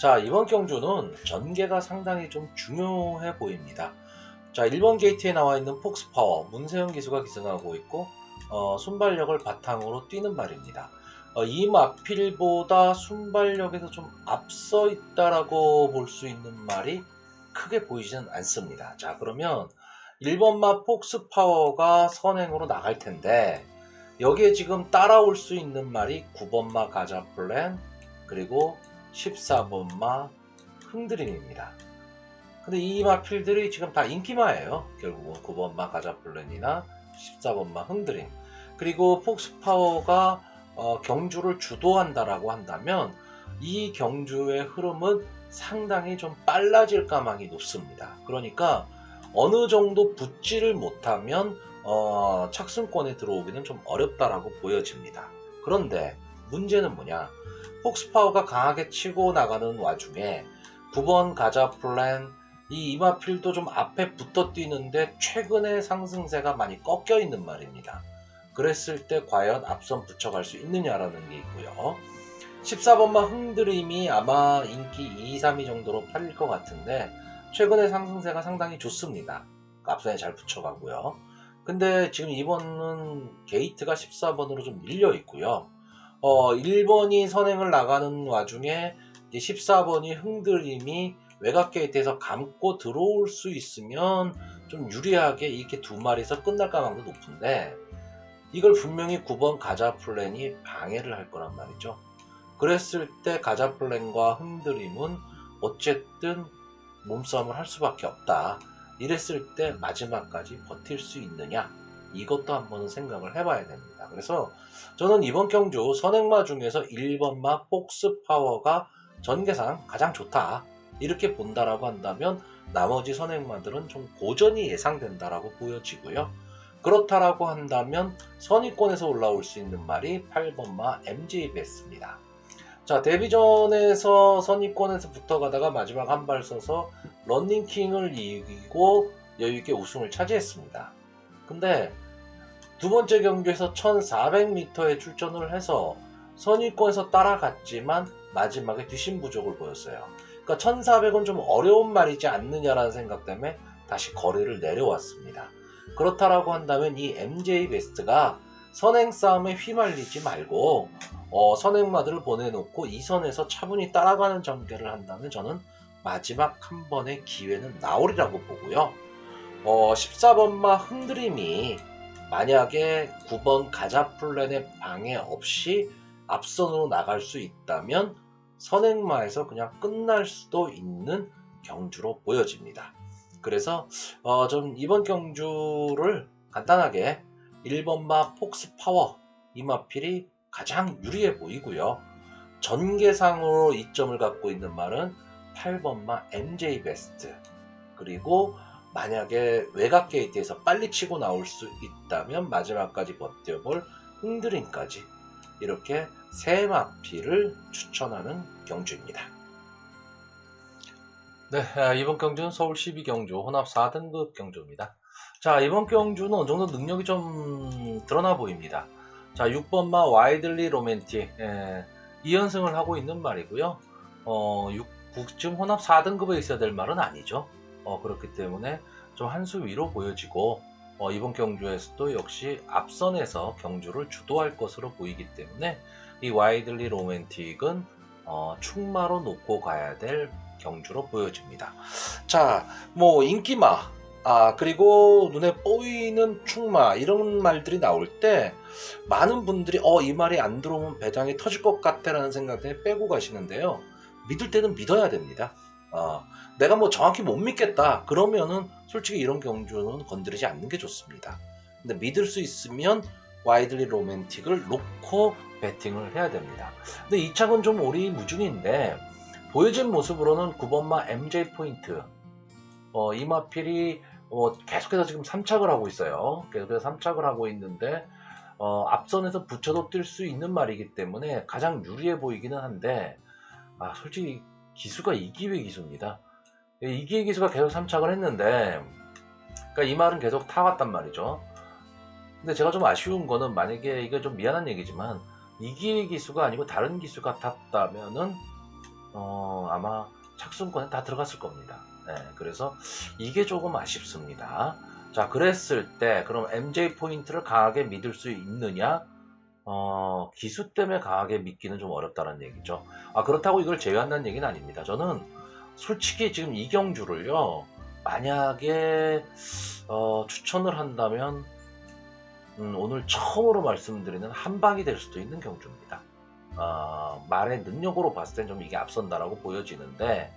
자, 이번 경주는 전개가 상당히 좀 중요해 보입니다. 자, 1번 게이트에 나와 있는 폭스파워 문세영 기수가 기승하고 있고 순발력을 바탕으로 뛰는 말입니다. 이 마필보다 순발력에서 좀 앞서 있다라고 볼 수 있는 말이 크게 보이지는 않습니다. 자, 그러면 1번 마 폭스 파워가 선행으로 나갈 텐데 여기에 지금 따라올 수 있는 말이 9번 마 가자 플랜 그리고 14번 마 흔들림입니다. 근데 이 마필들이 지금 다 인기마예요. 결국은 9번 마 가자 플랜이나 14번 마 흔들림. 그리고 폭스 파워가 경주를 주도한다라고 한다면 이 경주의 흐름은 상당히 좀 빨라질 가망이 높습니다. 그러니까 어느 정도 붙지를 못하면 착승권에 들어오기는 좀 어렵다라고 보여집니다. 그런데 문제는 뭐냐? 폭스파워가 강하게 치고 나가는 와중에 9번 가자 플랜 이 이마필도 좀 앞에 붙어 뛰는데 최근에 상승세가 많이 꺾여 있는 말입니다. 그랬을 때 과연 앞선 붙여갈 수 있느냐라는 게 있고요. 14번마 흔들림이 아마 인기 2, 3위 정도로 팔릴 것 같은데 최근에 상승세가 상당히 좋습니다. 앞선에 잘 붙여가고요. 근데 지금 이번은 게이트가 14번으로 좀 밀려 있고요. 1번이 선행을 나가는 와중에 이제 14번이 흔들림이 외곽 게이트에서 감고 들어올 수 있으면 좀 유리하게 이렇게 두 마리에서 끝날 가능성도 높은데 이걸 분명히 9번 가자 플랜이 방해를 할 거란 말이죠. 그랬을 때 가자 플랜과 흔들림은 어쨌든 몸싸움을 할 수밖에 없다. 이랬을 때 마지막까지 버틸 수 있느냐? 이것도 한번 생각을 해봐야 됩니다. 그래서 저는 이번 경주 선행마 중에서 1번마 폭스 파워가 전개상 가장 좋다. 이렇게 본다라고 한다면 나머지 선행마들은 좀 고전이 예상된다라고 보여지고요. 그렇다라고 한다면 선의권에서 올라올 수 있는 말이 8번마 MJ 베스트입니다. 자, 데뷔전에서 선의권에서 붙어가다가 마지막 한 발 써서 런닝킹을 이기고 여유있게 우승을 차지했습니다. 근데 두 번째 경기에서 1400m에 출전을 해서 선의권에서 따라갔지만 마지막에 뒷심 부족을 보였어요. 그러니까 1400은 좀 어려운 말이지 않느냐라는 생각 때문에 다시 거리를 내려왔습니다. 그렇다라고 한다면 이 MJ 베스트가 선행 싸움에 휘말리지 말고 선행마들을 보내놓고 이 선에서 차분히 따라가는 전개를 한다면 저는 마지막 한 번의 기회는 나오리라고 보고요. 14번마 흔들림이 만약에 9번 가자 플랜의 방해 없이 앞선으로 나갈 수 있다면 선행마에서 그냥 끝날 수도 있는 경주로 보여집니다. 그래서 좀 이번 경주를 간단하게 1번마 폭스 파워 이마필이 가장 유리해 보이고요. 전개상으로 이점을 갖고 있는 말은 8번마 MJ 베스트 그리고 만약에 외곽 게이트에서 빨리 치고 나올 수 있다면 마지막까지 버텨볼 흔들림까지 이렇게 세 마필을 추천하는 경주입니다. 네, 이번 경주는 서울 12경주 혼합 4등급 경주입니다. 자, 이번 경주는 어느 정도 능력이 좀 드러나 보입니다. 자, 6번마 와이들리 로맨틱 2연승을 하고 있는 말이고요. 지금 혼합 4등급에 있어야 될 말은 아니죠. 그렇기 때문에 좀 한 수 위로 보여지고 이번 경주에서도 역시 앞선에서 경주를 주도할 것으로 보이기 때문에 이 와이들리 로맨틱은 충마로 놓고 가야 될 경주로 보여집니다. 자, 뭐 인기마 그리고 눈에 보이는 충마 이런 말들이 나올 때 많은 분들이 이 말이 안 들어오면 배당이 터질 것 같아 라는 생각 때문에 빼고 가시는데요. 믿을 때는 믿어야 됩니다. 내가 뭐 정확히 못 믿겠다 그러면은 솔직히 이런 경주는 건드리지 않는 게 좋습니다. 근데 믿을 수 있으면 와이들리 로맨틱을 놓고 배팅을 해야 됩니다. 근데 이 착은 좀 오리무중인데 보여진 모습으로는 9번마 MJ 포인트 이마필이 계속해서 지금 3착을 하고 있어요. 계속해서 3착을 하고 있는데 앞선에서 붙여도 뛸 수 있는 말이기 때문에 가장 유리해 보이기는 한데 솔직히 기수가 이기회 기수입니다. 이기회 기수가 계속 3착을 했는데 그러니까 이 말은 계속 타왔단 말이죠. 근데 제가 좀 아쉬운 거는 만약에 이게 좀 미안한 얘기지만 이기회 기수가 아니고 다른 기수가 탔다면은 아마 착순권에 다 들어갔을 겁니다. 네, 그래서 이게 조금 아쉽습니다. 자, 자, 그랬을 때 그럼 MJ 포인트를 강하게 믿을 수 있느냐? 기수 때문에 강하게 믿기는 좀 어렵다는 얘기죠. 그렇다고 이걸 제외한다는 얘기는 아닙니다. 저는 솔직히 지금 이경주를요, 만약에 추천을 한다면 오늘 처음으로 말씀드리는 한방이 될 수도 있는 경주입니다. 말의 능력으로 봤을 땐 좀 이게 앞선다라고 보여지는데,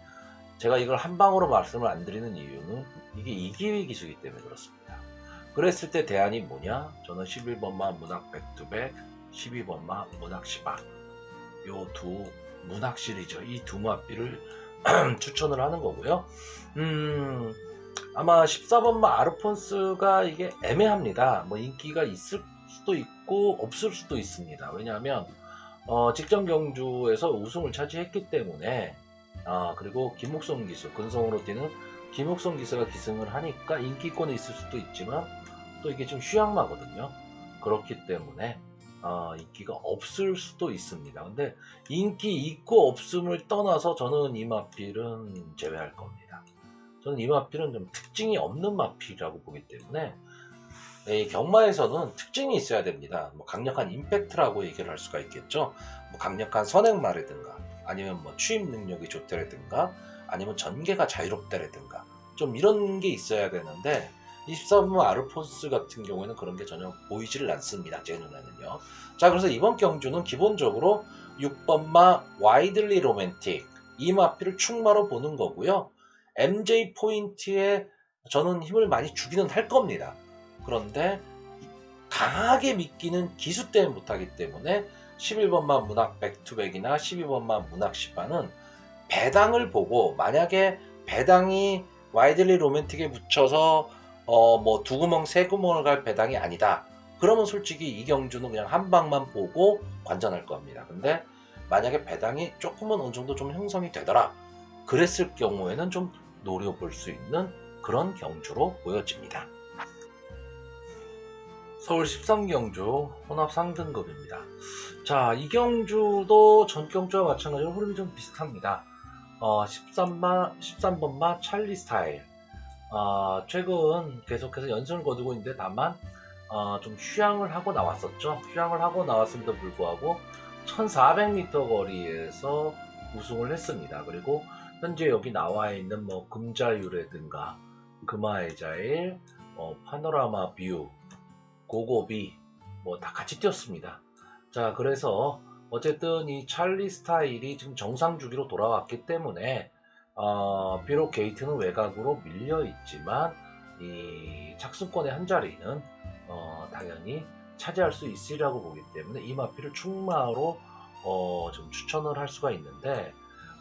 제가 이걸 한방으로 말씀을 안 드리는 이유는 이게 이기위 기수이기 때문에 그렇습니다. 그랬을 때 대안이 뭐냐? 저는 11번마 문학 백투백, 12번마 문학 시바, 요 두 문학 시리즈, 이 두 마비를 추천을 하는 거고요. 아마 14번마 아르폰스가 이게 애매합니다. 뭐 인기가 있을 수도 있고 없을 수도 있습니다. 왜냐하면 직전 경주에서 우승을 차지했기 때문에, 그리고 김옥성 기수, 근성으로 뛰는 김옥성 기수가 기승을 하니까 인기권이 있을 수도 있지만 또 이게 좀 휴양마거든요. 그렇기 때문에 인기가 없을 수도 있습니다. 근데 인기 있고 없음을 떠나서 저는 이 마필은 제외할 겁니다. 저는 이 마필은 좀 특징이 없는 마필이라고 보기 때문에, 이 경마에서는 특징이 있어야 됩니다. 뭐 강력한 임팩트라고 얘기를 할 수가 있겠죠. 뭐 강력한 선행마라든가, 아니면 뭐 취입 능력이 좋다라든가, 아니면 전개가 자유롭다라든가, 좀 이런 게 있어야 되는데 24번 아르폰스 같은 경우에는 그런 게 전혀 보이지를 않습니다. 제 눈에는요. 자, 그래서 이번 경주는 기본적으로 6번마 와이들리 로맨틱, 이 마필을 충마로 보는 거고요. MJ 포인트에 저는 힘을 많이 주기는 할 겁니다. 그런데 강하게 믿기는 기수 때문에 못하기 때문에 11번마 문학 백투백이나 12번마 문학 시바는 배당을 보고, 만약에 배당이 와이들리 로맨틱에 붙여서 뭐 두 구멍 세 구멍을 갈 배당이 아니다, 그러면 솔직히 이 경주는 그냥 한 방만 보고 관전할 겁니다. 근데 만약에 배당이 조금은 어느 정도 좀 형성이 되더라, 그랬을 경우에는 좀 노려볼 수 있는 그런 경주로 보여집니다. 서울 13경주 혼합 상등급입니다. 자, 이 경주도 전 경주와 마찬가지로 흐름이 좀 비슷합니다. 13번마 찰리 스타일, 최근 계속해서 연승을 거두고 있는데, 다만 좀 휴양을 하고 나왔었죠. 휴양을 하고 나왔음에도 불구하고 1400m 거리에서 우승을 했습니다. 그리고 현재 여기 나와 있는 뭐 금자유라든가 금화의자일, 파노라마 뷰, 고고비 뭐 다 같이 뛰었습니다. 자, 그래서 어쨌든 이 찰리 스타일이 지금 정상 주기로 돌아왔기 때문에, 비록 게이트는 외곽으로 밀려 있지만 이 착승권의 한 자리는 당연히 차지할 수 있으리라고 보기 때문에 이 마필을 충마로 좀 추천을 할 수가 있는데,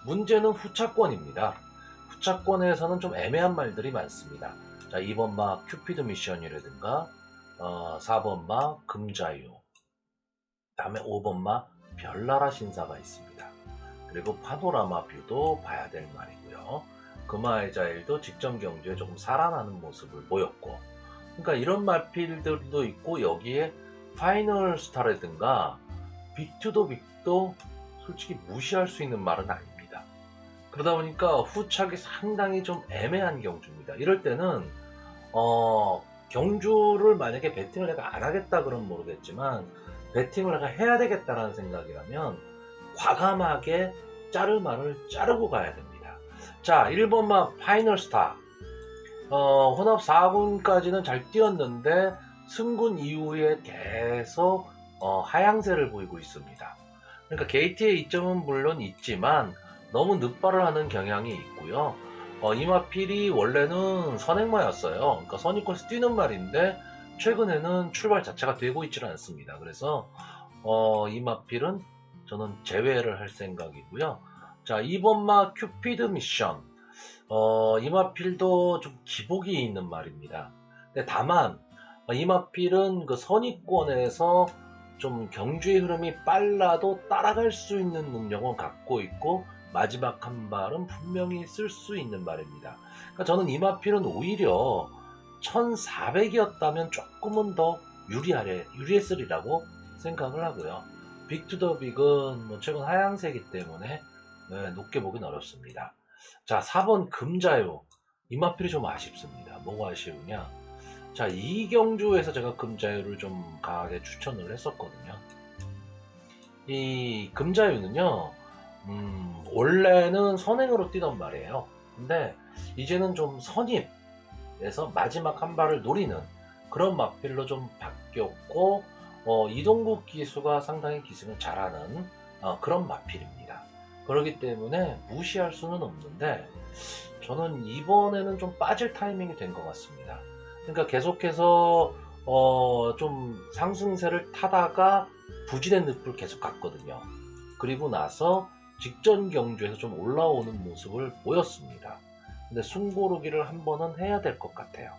문제는 후차권입니다. 후차권에서는 좀 애매한 말들이 많습니다. 자, 2번마 큐피드 미션이라든가, 4번마 금자유, 다음에 5번마 별나라 신사가 있습니다. 그리고 파노라마 뷰도 봐야 될 말이고요. 금화의자일도 직전 경주에 조금 살아나는 모습을 보였고, 그러니까 이런 마필들도 있고, 여기에 파이널 스타라든가 빅투더 빅도 솔직히 무시할 수 있는 말은 아닙니다. 그러다 보니까 후착이 상당히 좀 애매한 경주입니다. 이럴 때는 경주를 만약에 배팅을 내가 안 하겠다 그러면 모르겠지만, 배팅을 내가 해야 되겠다라는 생각이라면 과감하게 자를 말을 자르고 가야 됩니다. 자, 1번마 파이널 스타, 혼합 4군까지는 잘 뛰었는데 승군 이후에 계속 하향세를 보이고 있습니다. 그러니까 게이트의 이점은 물론 있지만 너무 늦발을 하는 경향이 있고요. 이마필이 원래는 선행마였어요. 그러니까 선입권에서 뛰는 말인데 최근에는 출발 자체가 되고 있지는 않습니다. 그래서 이마필은 저는 제외를 할 생각이고요. 자, 2번마 큐피드 미션, 이마필도 좀 기복이 있는 말입니다. 근데 다만 이마필은 그 선입권에서 좀 경주의 흐름이 빨라도 따라갈 수 있는 능력은 갖고 있고, 마지막 한 발은 분명히 쓸 수 있는 말입니다. 그러니까 저는 이마필은 오히려 1400이었다면 조금은 더 유리했으리라고 생각을 하고요. 빅투더 빅은 뭐 최근 하향세이기 때문에 높게 보긴 어렵습니다. 자, 4번 금자요, 이마필이 좀 아쉽습니다. 뭐가 아쉬우냐, 자, 이 경주에서 제가 금자유를 좀 강하게 추천을 했었거든요. 이 금자유는요, 원래는 선행으로 뛰던 말이에요. 근데 이제는 좀 선입에서 마지막 한 발을 노리는 그런 마필로 좀 바뀌었고, 이동국 기수가 상당히 기승을 잘하는 그런 마필입니다. 그렇기 때문에 무시할 수는 없는데, 저는 이번에는 좀 빠질 타이밍이 된 것 같습니다. 그러니까 계속해서 좀 상승세를 타다가 부진의 늪을 계속 갔거든요. 그리고 나서 직전 경주에서 좀 올라오는 모습을 보였습니다. 근데 숨고르기를 한 번은 해야 될 것 같아요.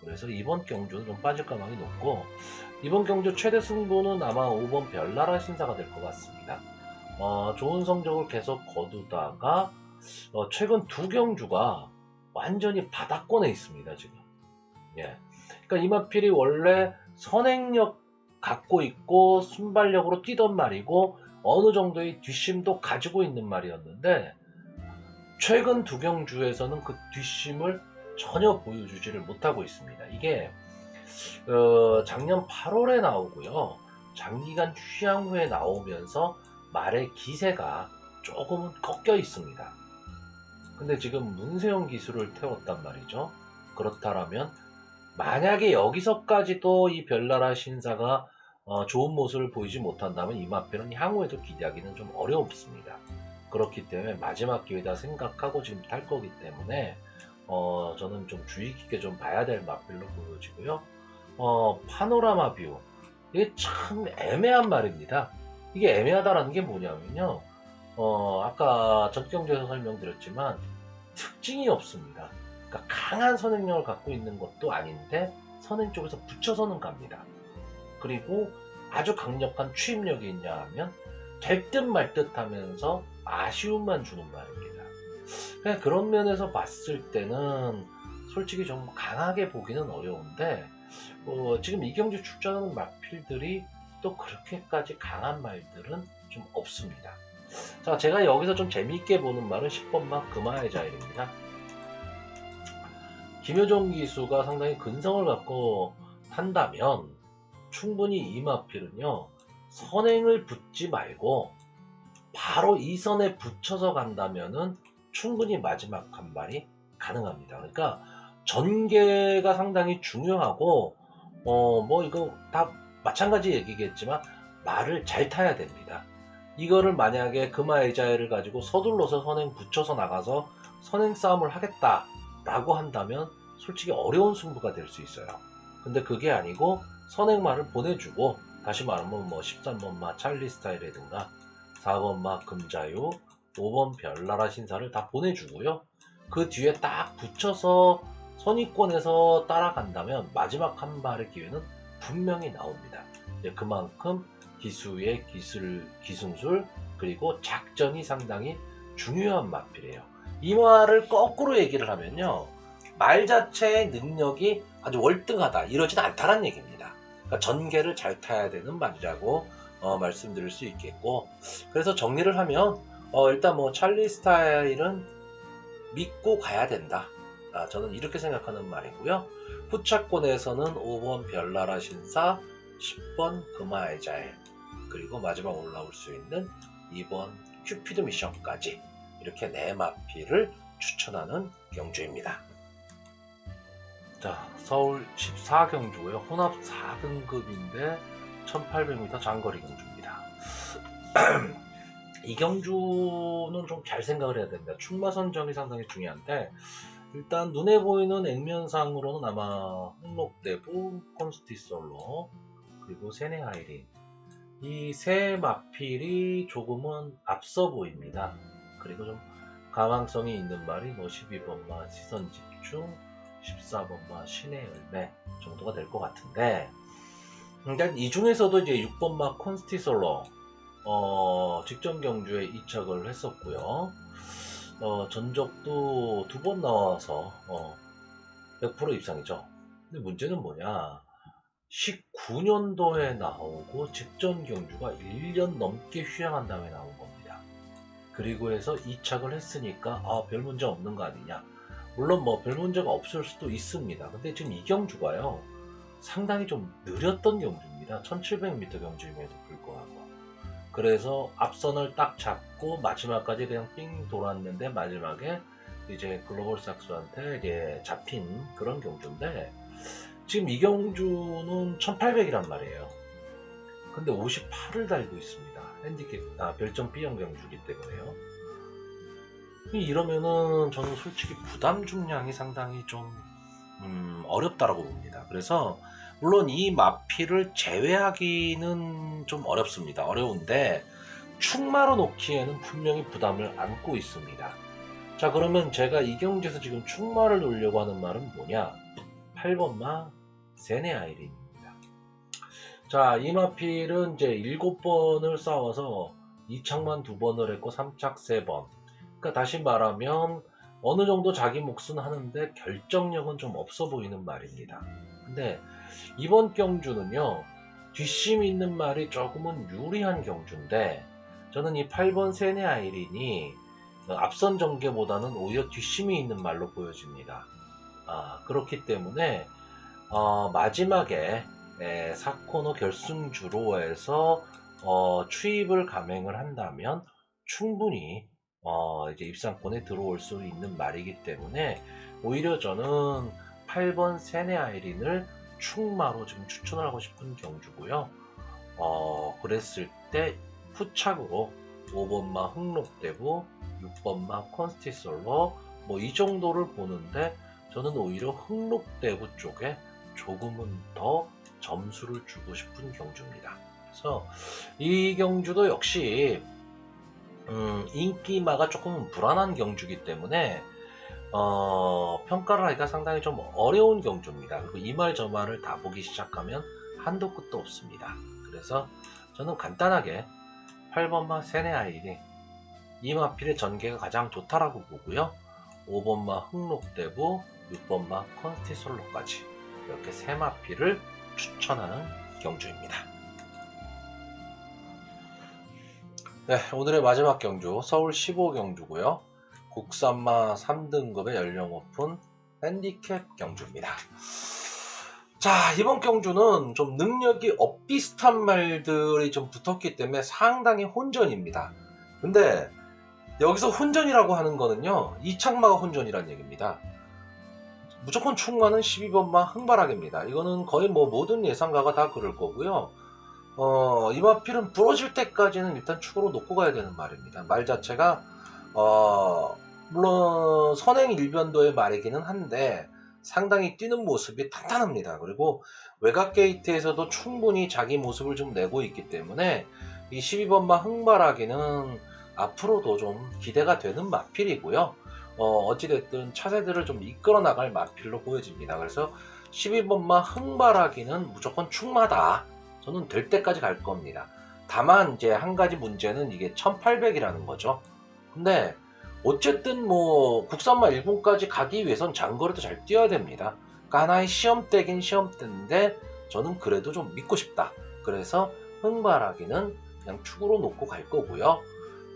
그래서 이번 경주는 좀 빠질 가망이 높고, 이번 경주 최대 승부는 아마 5번 별나라 신사가 될 것 같습니다. 좋은 성적을 계속 거두다가 최근 두 경주가 완전히 바닥권에 있습니다, 지금. 예. 그러니까 이마필이 원래 선행력 갖고 있고 순발력으로 뛰던 말이고 어느 정도의 뒷심도 가지고 있는 말이었는데, 최근 두 경주에서는 그 뒷심을 전혀 보여주지를 못하고 있습니다. 이게 작년 8월에 나오고요, 장기간 휴양 후에 나오면서 말의 기세가 조금은 꺾여 있습니다. 근데 지금 문세영 기술을 태웠단 말이죠. 그렇다면 만약에 여기서까지도 이 별나라 신사가 좋은 모습을 보이지 못한다면 이마필은 향후에도 기대하기는 좀 어렵습니다. 그렇기 때문에 마지막 기회다 생각하고 지금 탈 거기 때문에 저는 좀 주의 깊게 좀 봐야 될 마필로 보여지고요. 파노라마 뷰, 이게 참 애매한 말입니다. 이게 애매하다라는 게 뭐냐면요, 아까 전경주에서 설명드렸지만 특징이 없습니다. 그러니까 강한 선행력을 갖고 있는 것도 아닌데 선행 쪽에서 붙여서는 갑니다. 그리고 아주 강력한 추임력이 있냐 하면 될 듯 말 듯 하면서 아쉬움만 주는 말입니다. 그냥 그런 면에서 봤을 때는 솔직히 좀 강하게 보기는 어려운데, 지금 이경주 출전하는 마필들이 또 그렇게까지 강한 말들은 좀 없습니다. 자, 제가 여기서 좀 재미있게 보는 말은 10번 막 금화의 자일입니다. 김효정 기수가 상당히 근성을 갖고 한다면 충분히 이 마필은요, 선행을 붙지 말고 바로 이 선에 붙여서 간다면은 충분히 마지막 한 발이 가능합니다. 그러니까 전개가 상당히 중요하고, 뭐 이거 다 마찬가지 얘기겠지만 말을 잘 타야 됩니다. 이거를 만약에 금화의자를 가지고 서둘러서 선행 붙여서 나가서 선행 싸움을 하겠다라고 한다면 솔직히 어려운 승부가 될 수 있어요. 근데 그게 아니고 선행마를 보내주고, 다시 말하면 뭐 13번 마 찰리 스타일이라든가 4번 마 금자유, 5번 별나라 신사를 다 보내주고요. 그 뒤에 딱 붙여서 선위권에서 따라간다면 마지막 한 발의 기회는 분명히 나옵니다. 그만큼 기수의 기승술, 그리고 작전이 상당히 중요한 마필이에요. 이 말을 거꾸로 얘기를 하면요, 말 자체의 능력이 아주 월등하다 이러진 않다는 얘기입니다. 그러니까 전개를 잘 타야 되는 말이라고 말씀드릴 수 있겠고, 그래서 정리를 하면 일단 뭐 찰리 스타일은 믿고 가야 된다. 저는 이렇게 생각하는 말이고요. 후차권에서는 5번 별나라 신사, 10번 금화의자일, 그리고 마지막 올라올 수 있는 2번 큐피드 미션까지 이렇게 4마필을 추천하는 경주입니다. 자, 서울 14경주고요. 혼합 4등급인데 1800m 장거리 경주입니다. 이 경주는 좀 잘 생각을 해야 됩니다. 출마 선정이 상당히 중요한데, 일단 눈에 보이는 액면상으로는 아마 홍록대부, 콘스티솔로, 그리고 세네하이린, 이 세 마필이 조금은 앞서 보입니다. 그리고 좀 가망성이 있는 말이 뭐 12번마 시선집중, 14번마 신의 열매 정도가 될 것 같은데, 일단 이 중에서도 이제 6번마 콘스티솔로 직전 경주에 이착을 했었고요. 전적도 2번 나와서 100% 입상이죠. 근데 문제는 뭐냐, 19년도에 나오고 직전 경주가 1년 넘게 휴양한 다음에 나온 겁니다. 그리고 해서 이착을 했으니까 별 문제 없는 거 아니냐, 물론 뭐 별 문제가 없을 수도 있습니다. 근데 지금 이 경주가요, 상당히 좀 느렸던 경주입니다. 1700m 경주임에도 불구하고. 그래서 앞선을 딱 잡고 마지막까지 그냥 삥 돌았는데 마지막에 이제 글로벌 삭스한테 이제 잡힌 그런 경주인데, 지금 이 경주는 1800이란 말이에요. 근데 58을 달고 있습니다. 핸디캡, 별점 B형 경주이기 때문에요. 이러면은 저는 솔직히 부담 중량이 상당히 좀 어렵다라고 봅니다. 그래서 물론 이 마피를 제외하기는 좀 어렵습니다. 어려운데 충마로 놓기에는 분명히 부담을 안고 있습니다. 자, 그러면 제가 이 경주에서 지금 충마를 놓으려고 하는 말은 뭐냐? 8번마 세네 아이린입니다. 자, 이 마필은 이제 7번을 싸워서 2착만 2번을 했고 3착 3번. 그러니까 다시 말하면 어느 정도 자기 몫은 하는데 결정력은 좀 없어 보이는 말입니다. 근데 이번 경주는요, 뒷심 있는 말이 조금은 유리한 경주인데, 저는 이 8번 세네 아이린이 앞선 전개보다는 오히려 뒷심이 있는 말로 보여집니다. 그렇기 때문에 마지막에 4코너 결승주로에서 추입을 감행을 한다면 충분히 이제 입상권에 들어올 수 있는 말이기 때문에 오히려 저는 8번 세네 아이린을 충마로 지금 추천을 하고 싶은 경주고요. 그랬을 때 후착으로 5번마 흥록대부, 6번마 콘스티솔로 뭐 이 정도를 보는데, 저는 오히려 흥록대부 쪽에 조금은 더 점수를 주고 싶은 경주입니다. 그래서 이 경주도 역시 인기마가 조금 불안한 경주이기 때문에 평가를 하기가 상당히 좀 어려운 경주입니다. 그리고 이 말 저 말을 다 보기 시작하면 한도 끝도 없습니다. 그래서 저는 간단하게 8번마 세네 아이린, 이 마필의 전개가 가장 좋다라고 보고요. 5번마 흥록대부, 6번마 컨스티솔로까지 이렇게 세 마필을 추천하는 경주입니다. 네, 오늘의 마지막 경주 서울 15경주고요. 국산마 3등급의 연령 오픈 핸디캡 경주입니다. 자, 이번 경주는 좀 능력이 엇비슷한 말들이 좀 붙었기 때문에 상당히 혼전입니다. 근데 여기서 혼전이라고 하는 거는요, 이착마가 혼전이라는 얘기입니다. 무조건 충마는 12번마 흥바락입니다. 이거는 거의 뭐 모든 예상가가 다 그럴 거고요. 이 마필은 부러질 때까지는 일단 축으로 놓고 가야 되는 말입니다. 말 자체가 물론 선행 일변도의 말이기는 한데 상당히 뛰는 모습이 탄탄합니다. 그리고 외곽 게이트에서도 충분히 자기 모습을 좀 내고 있기 때문에 이 12번마 흥바라기는 앞으로도 좀 기대가 되는 마필이고요. 어찌됐든 차세들을 좀 이끌어 나갈 마필로 보여집니다. 그래서 12번마 흥바라기는 무조건 충마다. 저는 될 때까지 갈 겁니다. 다만 이제 한 가지 문제는 이게 1800이라는 거죠. 근데 어쨌든 뭐 국산마 1군까지 가기 위해선 장거리도 잘 뛰어야 됩니다. 그러니까 하나의 시험대긴 시험대인데 저는 그래도 좀 믿고 싶다. 그래서 흥바라기는 그냥 축으로 놓고 갈 거고요.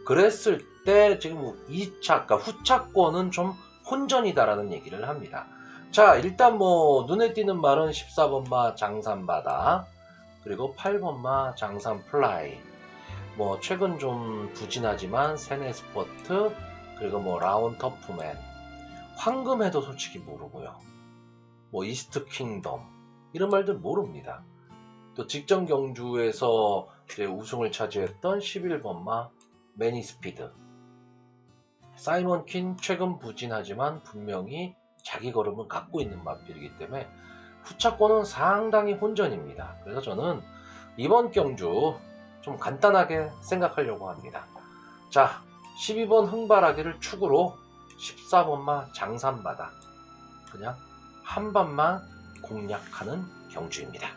그랬을 때 지금 2차, 그러니까 후차권은 좀 혼전이다라는 얘기를 합니다. 자, 일단 뭐 눈에 띄는 말은 14번마 장산바다, 그리고 8번마 장산 플라이, 뭐 최근 좀 부진하지만 세네 스포트, 그리고 뭐 라운 터프맨, 황금해도 솔직히 모르고요. 뭐 이스트 킹덤 이런 말들 모릅니다. 또 직전 경주에서 이제 우승을 차지했던 11번마 매니스피드, 사이먼 퀸 최근 부진하지만 분명히 자기 걸음을 갖고 있는 마필이기 때문에 후차권은 상당히 혼전입니다. 그래서 저는 이번 경주 좀 간단하게 생각하려고 합니다. 자, 12번 흥바라기를 축으로 14번마 장산바다, 그냥 한 번만 공략하는 경주입니다.